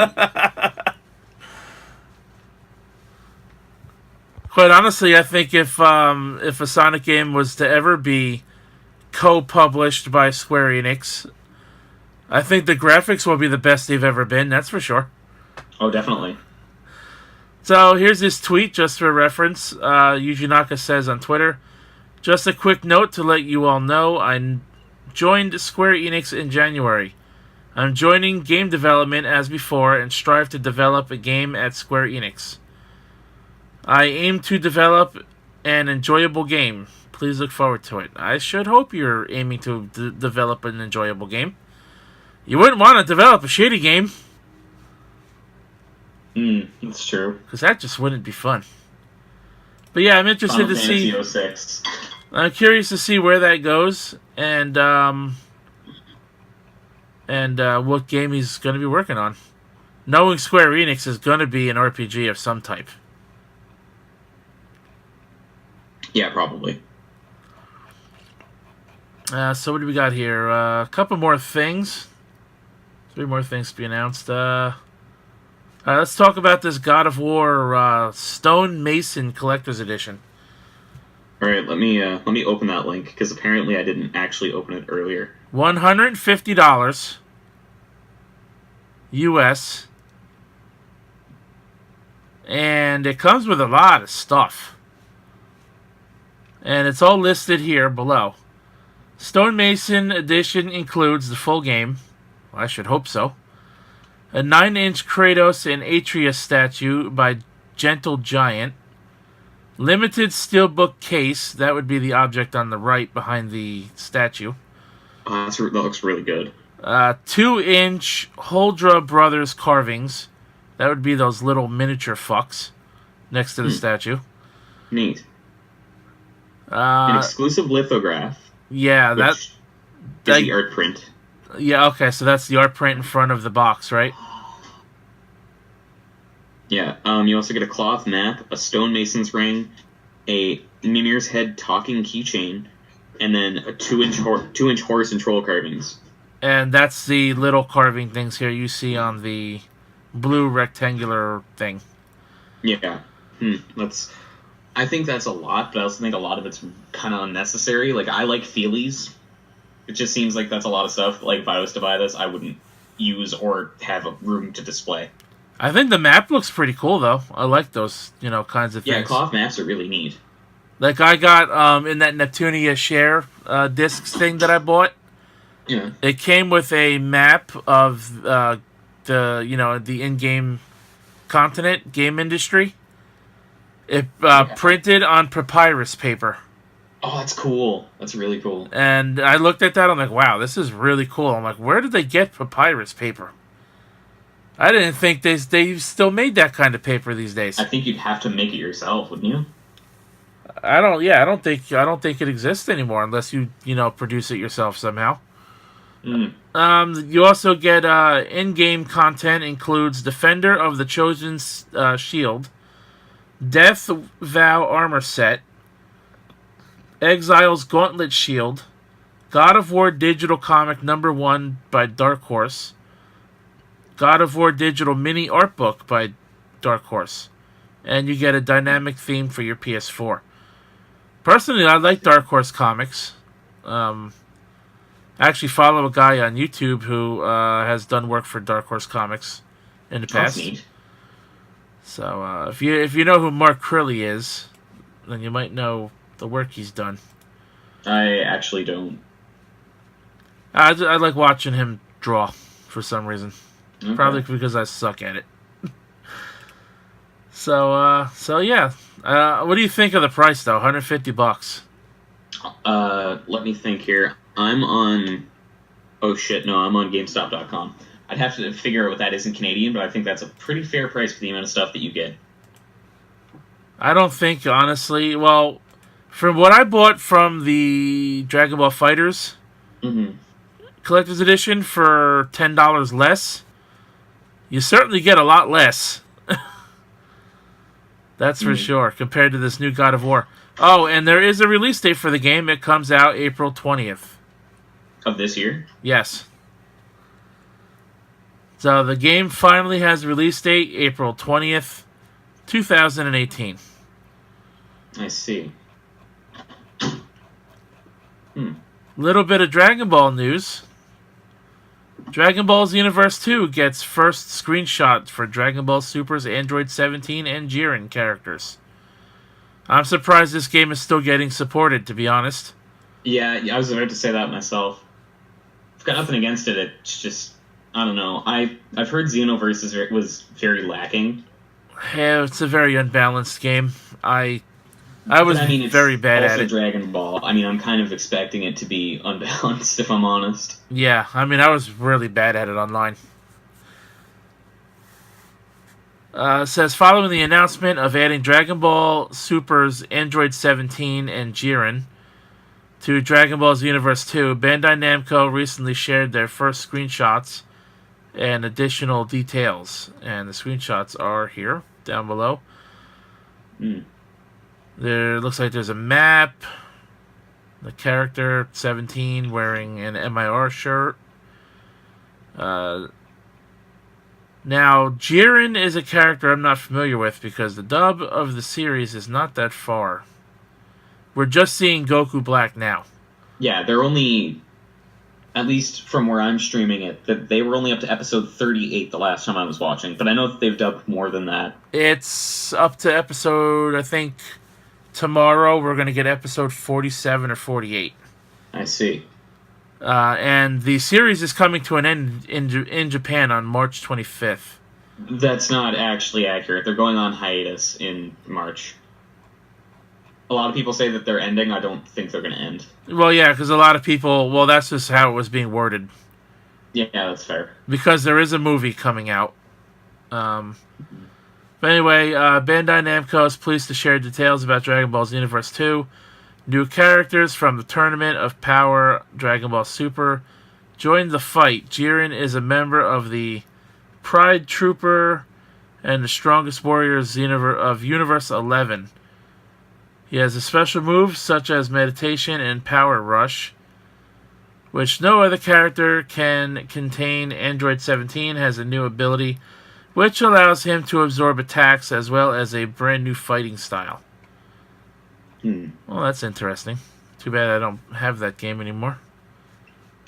Quite honestly, I think if a Sonic game was to ever be co-published by Square Enix, I think the graphics will be the best they've ever been, that's for sure. Oh, definitely. So here's his tweet, just for reference. Yuji Naka says on Twitter, "Just a quick note to let you all know I joined Square Enix in January. I'm joining game development as before and strive to develop a game at Square Enix. I aim to develop an enjoyable game. Please look forward to it." I should hope you're aiming to develop an enjoyable game. You wouldn't want to develop a shitty game. That's true. Because that just wouldn't be fun. But yeah, I'm interested Final to see. Fantasy 06. I'm curious to see where that goes and what game he's going to be working on. Knowing Square Enix is going to be an RPG of some type. Yeah, probably. So what do we got here? A couple more things. 3 more things to be announced. Let's talk about this God of War Stone Mason Collector's Edition. All right, let me open that link because apparently I didn't actually open it earlier. $150 US, and it comes with a lot of stuff, and it's all listed here below. Stone Mason Edition includes the full game. I should hope so. A 9-inch Kratos and Atreus statue by Gentle Giant. Limited steelbook case. That would be the object on the right behind the statue. Oh, that looks really good. 2-inch Holdra Brothers carvings. That would be those little miniature fucks next to the statue. Neat. An exclusive lithograph. Yeah, that's the art print. Yeah, okay, so that's the art print in front of the box, right? Yeah, you also get a cloth map, a stonemason's ring, a Mimir's head talking keychain, and then a 2-inch horse and troll carvings. And that's the little carving things here you see on the blue rectangular thing. Yeah. I think that's a lot, but I also think a lot of it's kind of unnecessary. Like, I like feelies. It just seems like that's a lot of stuff. Like, if I was to buy this, I wouldn't use or have a room to display. I think the map looks pretty cool, though. I like those, kinds of Yeah, things. co-op maps are really neat. Like, I got, in that Neptunia share discs thing that I bought, Yeah. it came with a map of the in-game continent, game industry. It printed on papyrus paper. Oh, that's cool. That's really cool. And I looked at that, I'm like, wow, this is really cool. I'm like, where did they get papyrus paper? I didn't think they still made that kind of paper these days. I think you'd have to make it yourself, wouldn't you? I don't think it exists anymore unless you produce it yourself somehow. You also get in-game content includes Defender of the Chosen's Shield, Death Vow armor set, Exile's Gauntlet Shield, God of War Digital Comic #1 by Dark Horse, God of War Digital Mini Art Book by Dark Horse, and you get a dynamic theme for your PS4. Personally, I like Dark Horse comics. I actually follow a guy on YouTube who has done work for Dark Horse Comics in the past. That's neat. So if you know who Mark Crilly is, then you might know the work he's done. I actually don't. I like watching him draw for some reason. Okay. Probably because I suck at it. So yeah. What do you think of the price though? $150. Let me think here. I'm on GameStop.com. I'd have to figure out what that is in Canadian, but I think that's a pretty fair price for the amount of stuff that you get. I don't think, honestly, well, from what I bought from the Dragon Ball FighterZ Collector's Edition for $10 less, you certainly get a lot less. That's for sure, compared to this new God of War. Oh, and there is a release date for the game. It comes out April 20th. Of this year? Yes. So the game finally has a release date, April 20th, 2018. I see. Little bit of Dragon Ball news. Dragon Ball Xenoverse 2 gets first screenshot for Dragon Ball Super's Android 17 and Jiren characters. I'm surprised this game is still getting supported, to be honest. Yeah, I was about to say that myself. I've got nothing against it. It's just, I don't know. I've heard Xenoverse was very lacking. Yeah, it's a very unbalanced game. I was very bad at it. Dragon Ball. I mean, I'm kind of expecting it to be unbalanced, if I'm honest. Yeah, I mean, I was really bad at it online. It says, following the announcement of adding Dragon Ball Super's Android 17 and Jiren to Dragon Ball Xenoverse 2, Bandai Namco recently shared their first screenshots and additional details. And the screenshots are here, down below. There looks like there's a map. The character 17 wearing an MIR shirt. Now, Jiren is a character I'm not familiar with because the dub of the series is not that far. We're just seeing Goku Black now. Yeah, they're only, at least from where I'm streaming it, that they were only up to episode 38 the last time I was watching, but I know that they've dubbed more than that. It's up to episode, I think, tomorrow we're going to get episode 47 or 48. I see. And the series is coming to an end in Japan on March 25th. That's not actually accurate. They're going on hiatus in March. A lot of people say that they're ending. I don't think they're going to end. Well, yeah, because a lot of people... Well, that's just how it was being worded. Yeah, that's fair. Because there is a movie coming out. But anyway, Bandai Namco is pleased to share details about Dragon Ball Xenoverse 2. New characters from the Tournament of Power Dragon Ball Super join the fight. Jiren is a member of the Pride Trooper and the strongest warriors of Universe 11. He has a special moves such as Meditation and Power Rush, which no other character can contain. Android 17 has a new ability which allows him to absorb attacks as well as a brand new fighting style. Well, that's interesting. Too bad I don't have that game anymore.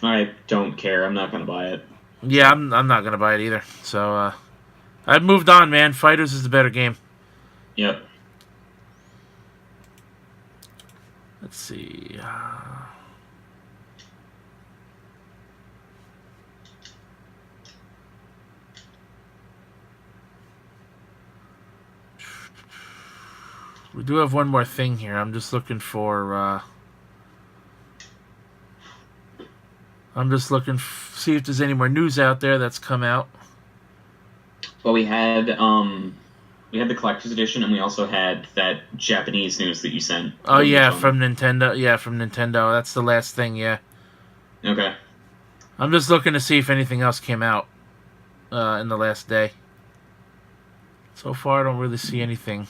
I don't care. I'm not going to buy it. Yeah, I'm not going to buy it either. So, I've moved on, man. Fighters is the better game. Yep. Let's see. We do have one more thing here. I'm just looking for... see if there's any more news out there that's come out. Well, we had the collector's edition, and we also had that Japanese news that you sent. Oh yeah, from Nintendo. Yeah, from Nintendo. That's the last thing. Yeah. Okay. I'm just looking to see if anything else came out in the last day. So far, I don't really see anything.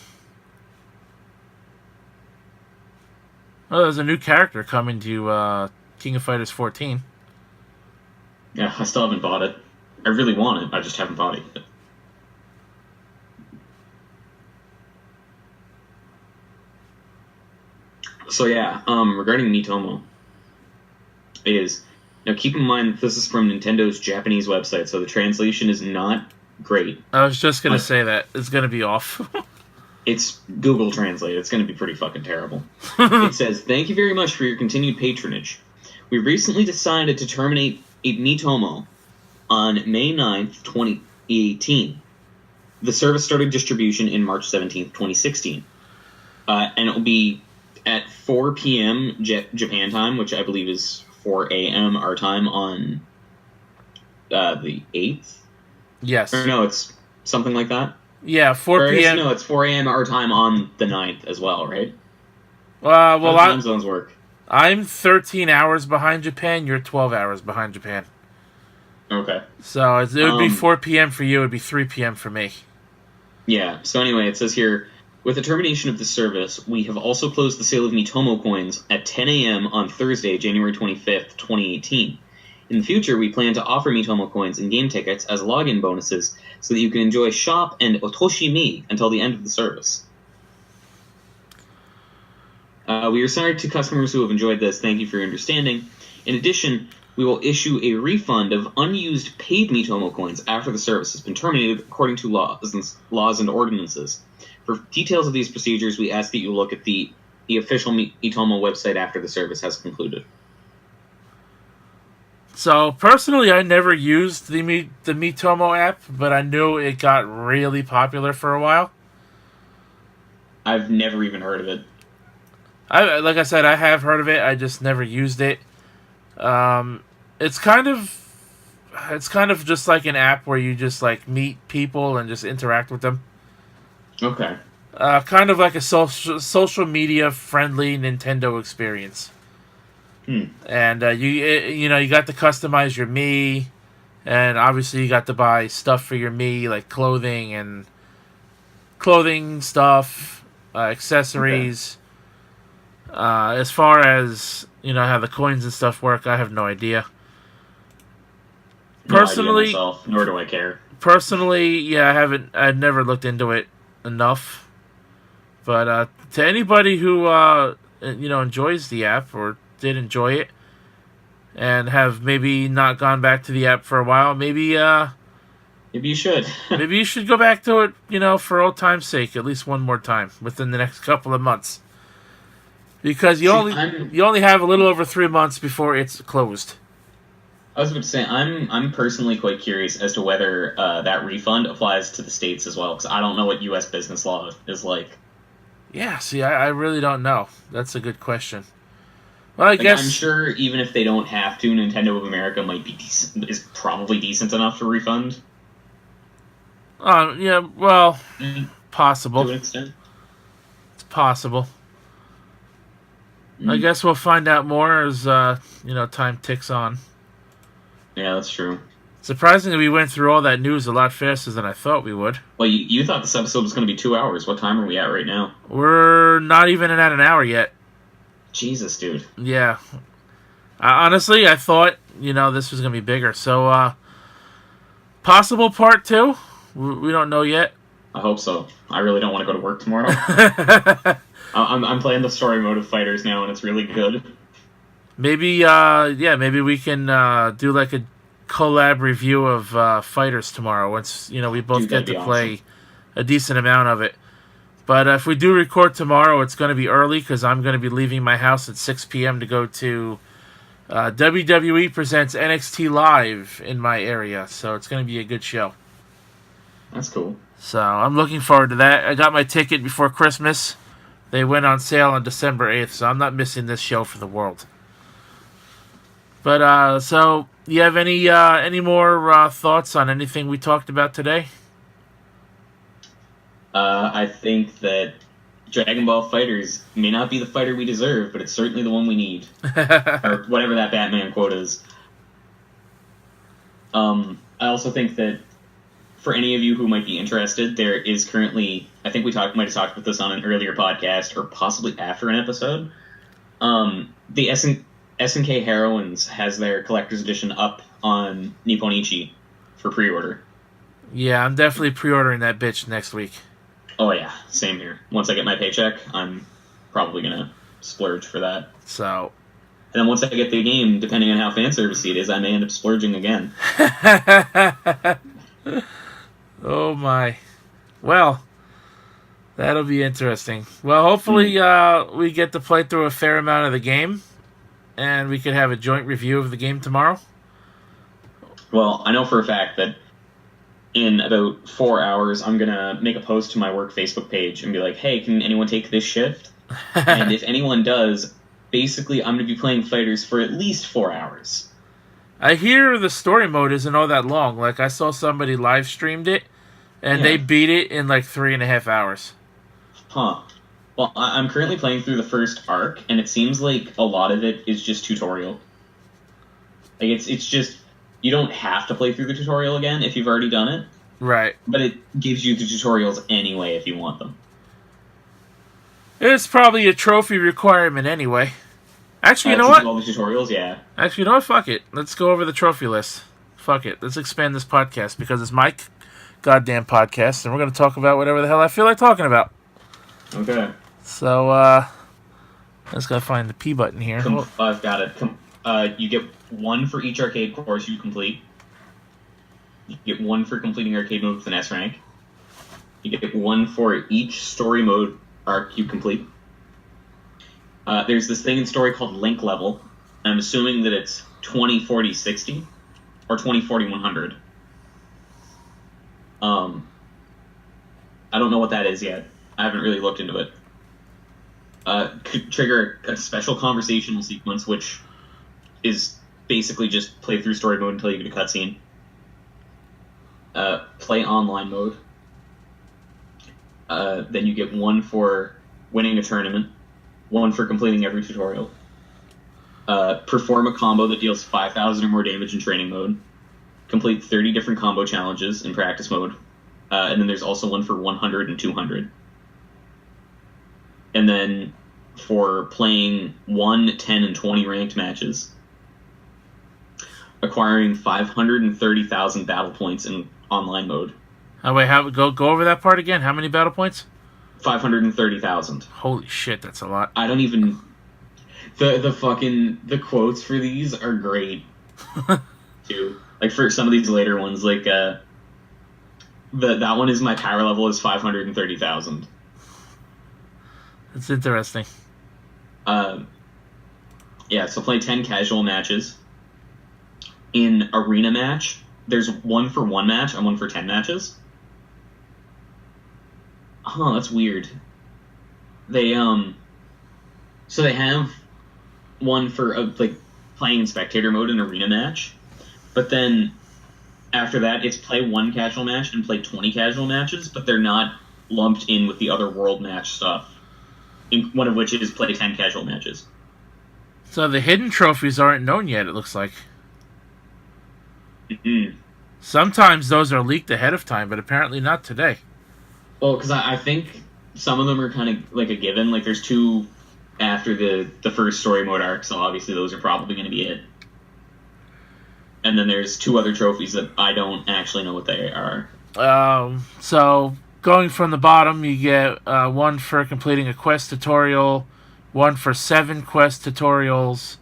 Oh, there's a new character coming to King of Fighters 14. Yeah, I still haven't bought it. I really want it. I just haven't bought it yet. So yeah, regarding Miitomo, now keep in mind that this is from Nintendo's Japanese website, so the translation is not great. I was just gonna say that it's gonna be off. It's Google Translate. It's going to be pretty fucking terrible. It says, "Thank you very much for your continued patronage. We recently decided to terminate Miitomo on May 9th, 2018. The service started distribution in March 17th, 2016. And it will be at 4 p.m. Japan time, which I believe is 4 a.m. our time on the 8th? Yes. Or no, it's something like that? Yeah, 4 p.m. No, it's 4 a.m. our time on the 9th as well, right? Well, how do time zones work? I'm 13 hours behind Japan. You're 12 hours behind Japan. Okay. So it would be 4 p.m. for you. It would be 3 p.m. for me. Yeah. So anyway, it says here, with the termination of this service, we have also closed the sale of Miitomo coins at 10 a.m. on Thursday, January 25th, 2018. In the future, we plan to offer Miitomo coins and game tickets as login bonuses so that you can enjoy Shop and Otoshi-mi until the end of the service. We are sorry to customers who have enjoyed this. Thank you for your understanding. In addition, we will issue a refund of unused paid Miitomo coins after the service has been terminated according to laws and ordinances. For details of these procedures, we ask that you look at the official Miitomo website after the service has concluded. So, personally, I never used the Miitomo app, but I knew it got really popular for a while. I've never even heard of it. Like I said, I have heard of it. I just never used it. It's kind of just like an app where you just like meet people and just interact with them. Okay. Kind of like a social media friendly Nintendo experience. And you got to customize your Mii, and obviously you got to buy stuff for your Mii, like clothing stuff, accessories. Okay. As far as how the coins and stuff work, I have no idea. Personally, no idea myself, nor do I care. Personally, yeah, I've never looked into it enough. But to anybody who enjoys the app or did enjoy it and have maybe not gone back to the app for a while, maybe you should. Maybe you should go back to it, for old time's sake, at least one more time within the next couple of months. Because you only have a little over 3 months before it's closed. I was about to say, I'm personally quite curious as to whether that refund applies to the States as well, because I don't know what U.S. business law is like. Yeah, see, I really don't know. That's a good question. Well, I guess I'm sure even if they don't have to, Nintendo of America might be is probably decent enough to refund. Yeah, well, possible. To an extent. It's possible. I guess we'll find out more as time ticks on. Yeah, that's true. Surprisingly, we went through all that news a lot faster than I thought we would. Well, you thought this episode was going to be 2 hours. What time are we at right now? We're not even at an hour yet. Jesus, dude. Yeah. Honestly, I thought, this was going to be bigger. So, possible part 2? We don't know yet. I hope so. I really don't want to go to work tomorrow. I'm playing the story mode of Fighters now, and it's really good. Maybe maybe we can do like a collab review of Fighters tomorrow. Once we both get to play a decent amount of it. But if we do record tomorrow, it's going to be early because I'm going to be leaving my house at 6 p.m. to go to WWE Presents NXT Live in my area. So it's going to be a good show. That's cool. So I'm looking forward to that. I got my ticket before Christmas. They went on sale on December 8th, so I'm not missing this show for the world. But, so, you have any more thoughts on anything we talked about today? I think that Dragon Ball Fighters may not be the fighter we deserve, but it's certainly the one we need. Or whatever that Batman quote is. I also think that for any of you who might be interested, there is currently, I think we might have talked about this on an earlier podcast, or possibly after an episode. The SNK Heroines has their collector's edition up on Nipponichi for pre-order. Yeah, I'm definitely pre-ordering that bitch next week. Oh yeah, same here. Once I get my paycheck, I'm probably gonna splurge for that. So, and then once I get the game, depending on how fan servicey it is, I may end up splurging again. Oh my. Well, that'll be interesting. Well, hopefully we get to play through a fair amount of the game, and we could have a joint review of the game tomorrow. Well, I know for a fact that in about 4 hours, I'm going to make a post to my work Facebook page and be like, hey, can anyone take this shift? And if anyone does, basically I'm going to be playing Fighters for at least 4 hours. I hear the story mode isn't all that long. Like, I saw somebody live streamed it, and they beat it in like 3.5 hours. Huh. Well, I'm currently playing through the first arc, and it seems like a lot of it is just tutorial. Like, it's just, you don't have to play through the tutorial again if you've already done it. Right. But it gives you the tutorials anyway if you want them. It's probably a trophy requirement anyway. Actually, you know what? All the tutorials, yeah. Actually, you know what? Fuck it. Let's go over the trophy list. Fuck it. Let's expand this podcast because it's my goddamn podcast, and we're going to talk about whatever the hell I feel like talking about. Okay. So, I just got to find the P button here. I've got it. You get 1 for each arcade course you complete. You get 1 for completing arcade mode with an S rank. You get 1 for each story mode arc you complete. There's this thing in story called link level. I'm assuming that it's 20, 40, 60, or 20, 40, 100. I don't know what that is yet. I haven't really looked into it. Could trigger a special conversational sequence, which is basically just play through story mode until you get a cutscene. Play online mode. Then you get 1 for winning a tournament, 1 for completing every tutorial. Perform a combo that deals 5,000 or more damage in training mode. Complete 30 different combo challenges in practice mode. And then there's also 1 for 100 and 200. And then for playing 1, 10, and 20 ranked matches, acquiring 530,000 battle points in online mode. Oh, wait, go over that part again. How many battle points? 530,000. Holy shit, that's a lot. I don't even... The quotes for these are great, too. Like, for some of these later ones, like, that one is my power level is 530,000. That's interesting. Yeah, so play 10 casual matches. In arena match, there's 1 for 1 match and 1 for 10 matches. Oh, that's weird. They so they have 1 for like playing in spectator mode in arena match, but then after that it's play 1 casual match and play 20 casual matches, but they're not lumped in with the other world match stuff. One of which is play 10 casual matches. So the hidden trophies aren't known yet, it looks like. Mm-hmm. Sometimes those are leaked ahead of time, but apparently not today. Well, because I think some of them are kind of like a given. Like, there's 2 after the first story mode arc, so obviously those are probably going to be it. And then there's 2 other trophies that I don't actually know what they are. So going from the bottom, you get one for completing a quest tutorial, one for 7 quest tutorials.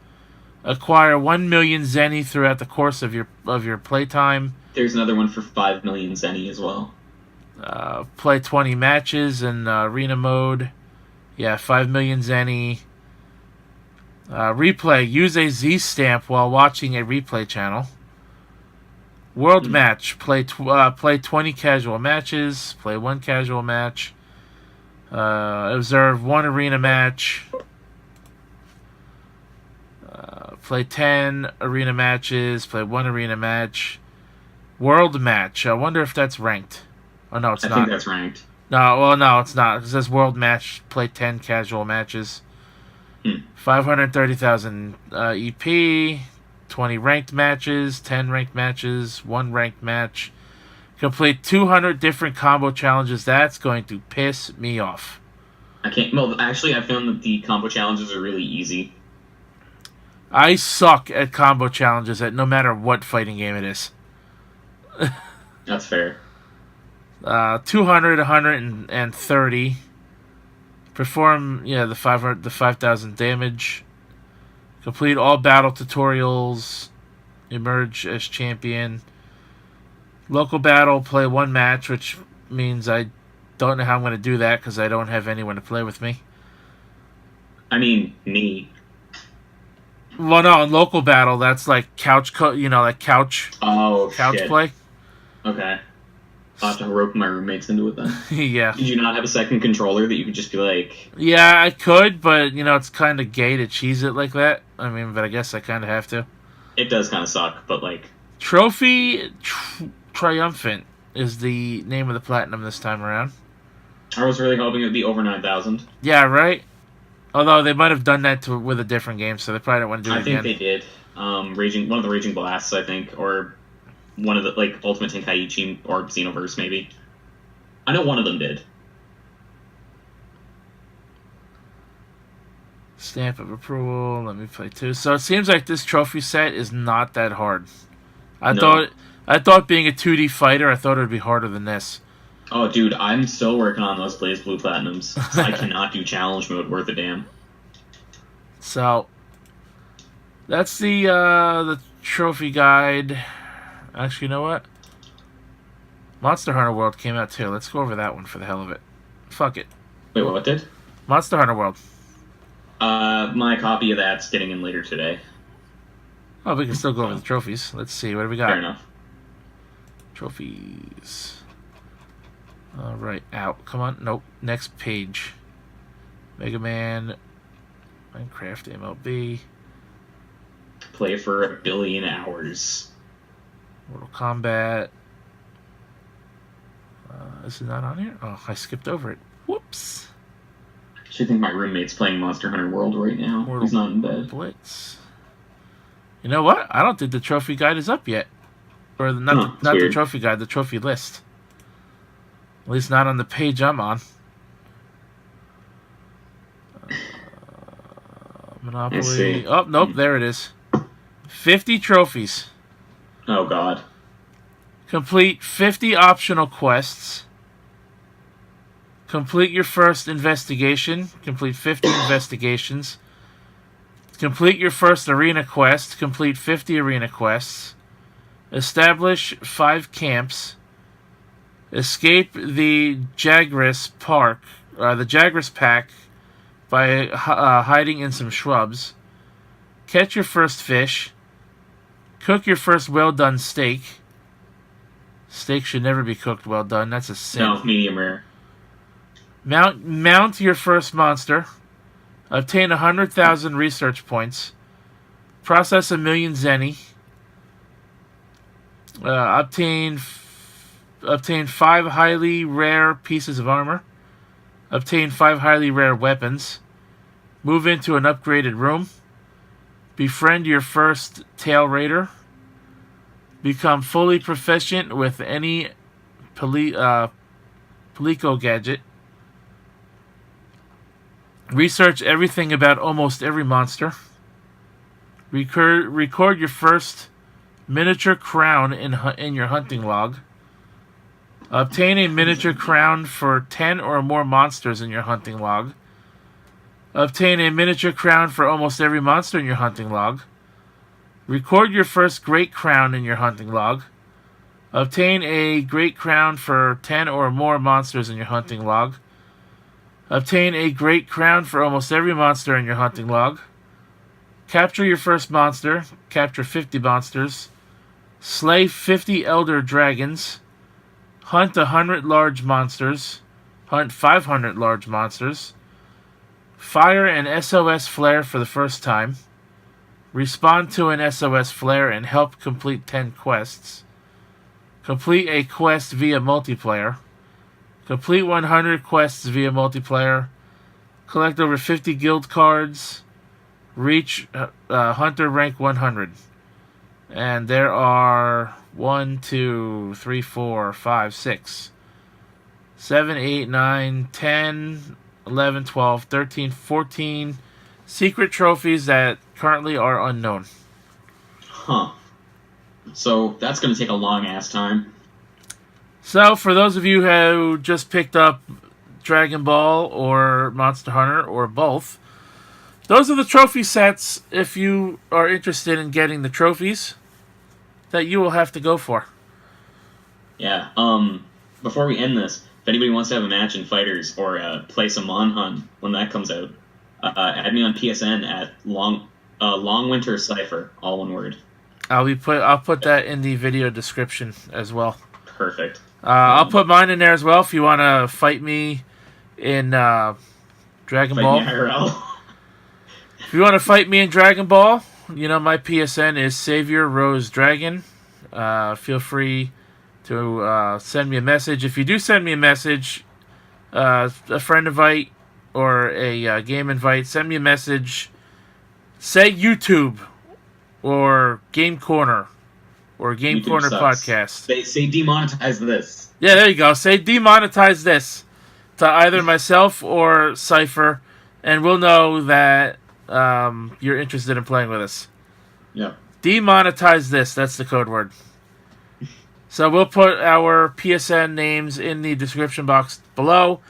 Acquire 1 million zenny throughout the course of your playtime. There's another one for 5 million zenny as well. Play 20 matches in arena mode. Yeah, 5 million zenny. Replay. Use a Z stamp while watching a replay channel. World match. Play 20 casual matches. Play 1 casual match. Observe 1 arena match. Play 10 arena matches. Play 1 arena match. World match. I wonder if that's ranked. Oh, no, it's not. I think that's ranked. No, it's not. It says world match. Play 10 casual matches. 530,000 EP. 20 ranked matches. 10 ranked matches. 1 ranked match. Complete 200 different combo challenges. That's going to piss me off. I can't. Well, actually, I found that the combo challenges are really easy. I suck at combo challenges at no matter what fighting game it is. That's fair. 200, 130. Perform, the 5,000 damage. Complete all battle tutorials. Emerge as champion. Local battle, play 1 match, which means I don't know how I'm going to do that because I don't have anyone to play with me. I mean, me. Well, no, in local battle, that's like couch couch Shit. play. Okay. I'll have to rope my roommates into it then. Yeah. Did you not have a second controller that you could just be like... Yeah, I could, but, it's kind of gay to cheese it like that. I mean, but I guess I kind of have to. It does kind of suck, but like... Trophy Triumphant is the name of the platinum this time around. I was really hoping it would be over 9,000. Yeah, right? Although they might have done that with a different game, so they probably don't want to do it again. I think they did. One of the Raging Blasts, I think, or one of the, like, Ultimate Tenkaichi or Xenoverse, maybe. I know one of them did. Stamp of approval. Let me play 2. So it seems like this trophy set is not that hard. I thought being a 2D fighter, I thought it would be harder than this. Oh, dude, I'm still working on those Blaze Blue Platinums. I cannot do challenge mode worth a damn. So, that's the trophy guide. Actually, you know what? Monster Hunter World came out too. Let's go over that one for the hell of it. Fuck it. Wait, what did? Monster Hunter World. My copy of that's getting in later today. Oh, we can still go over the trophies. Let's see. What do we got? Fair enough. Trophies. Alright, out. Come on. Nope. Next page. Mega Man. Minecraft MLB. Play for 1 billion hours. Mortal Kombat. Is it not on here? Oh, I skipped over it. Whoops. I actually think my roommate's playing Monster Hunter World right now. He's not in bed. Blitz. You know what? I don't think the trophy guide is up yet. Or not the trophy guide, the trophy list. At least not on the page I'm on. Monopoly. Oh, nope, there it is. 50 trophies. Oh, God. Complete 50 optional quests. Complete your first investigation. Complete 50 investigations. Complete your first arena quest. Complete 50 arena quests. Establish 5 camps. Escape the Jagras Park, the Jagras Pack, by hiding in some shrubs. Catch your first fish. Cook your first well-done steak. Steak should never be cooked well done. That's a sin. No, medium rare. Mount your first monster. Obtain 100,000 research points. Process 1 million zenny. Obtain 5 highly rare pieces of armor. Obtain 5 highly rare weapons. Move into an upgraded room. Befriend your first tail raider. Become fully proficient with any Palico gadget. Research everything about almost every monster. Record your first miniature crown in your hunting log. Obtain a miniature crown for 10 or more monsters in your hunting log. Obtain a miniature crown for almost every monster in your hunting log. Record your first great crown in your hunting log. Obtain a great crown for 10 or more monsters in your hunting log. Obtain a great crown for almost every monster in your hunting log. Capture your first monster. Capture 50 monsters. Slay 50 elder dragons. Hunt 100 large monsters. Hunt 500 large monsters. Fire an SOS flare for the first time. Respond to an SOS flare and help complete 10 quests. Complete a quest via multiplayer. Complete 100 quests via multiplayer. Collect over 50 guild cards. Reach Hunter rank 100. And there are 1, 2, 3, 4, 5, 6, 7, 8, 9, 10, 11, 12, 13, 14 secret trophies that currently are unknown. Huh. So that's going to take a long ass time. So for those of you who just picked up Dragon Ball or Monster Hunter or both, those are the trophy sets if you are interested in getting the trophies that you will have to go for. Yeah. Before we end this, if anybody wants to have a match in Fighters or play some Monhun when that comes out, add me on PSN at Long Winter Cipher, all one word. I'll put that in the video description as well. Perfect. I'll put mine in there as well if you want to fight me in Dragon Ball. Me IRL. If you want to fight me in Dragon Ball, you know my PSN is Savior Rose Dragon. Feel free to send me a message. If you do send me a message, a friend invite or a game invite, send me a message. Say YouTube or Game Corner or Game YouTube Corner sucks. Podcast. Say demonetize this. Yeah, there you go. Say demonetize this to either myself or Cypher, and we'll know that you're interested in playing with us. Yeah. Demonetize this. That's the code word. So we'll put our PSN names in the description box below.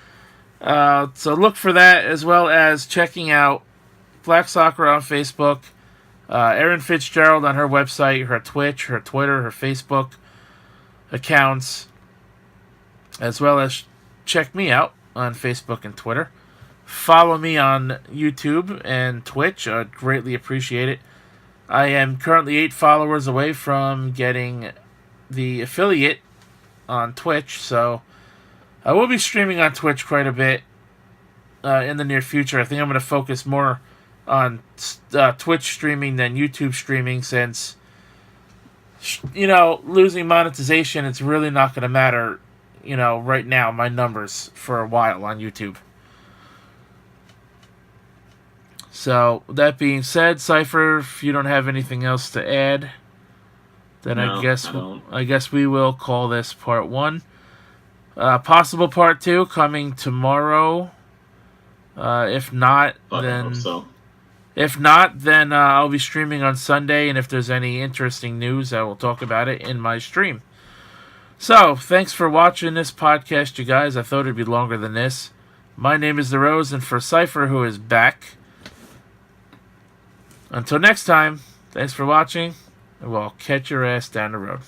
So look for that, as well as checking out Black Sakura on Facebook, Erin Fitzgerald on her website, her Twitch, her Twitter, her Facebook accounts, as well as check me out on Facebook and Twitter. Follow me on YouTube and Twitch. I'd greatly appreciate it. I am currently 8 followers away from getting the affiliate on Twitch, so I will be streaming on Twitch quite a bit in the near future. I think I'm going to focus more on Twitch streaming than YouTube streaming, since, losing monetization, it's really not going to matter, right now, my numbers for a while on YouTube. So, that being said, Cypher, if you don't have anything else to add, then No, I guess we will call this part 1. Possible part 2 coming tomorrow. If not, Fuck, I then hope so. I'll be streaming on Sunday, and if there's any interesting news, I will talk about it in my stream. So, thanks for watching this podcast, you guys. I thought it'd be longer than this. My name is The Rose, and for Cypher, who is back, until next time, thanks for watching, and we'll catch your ass down the road.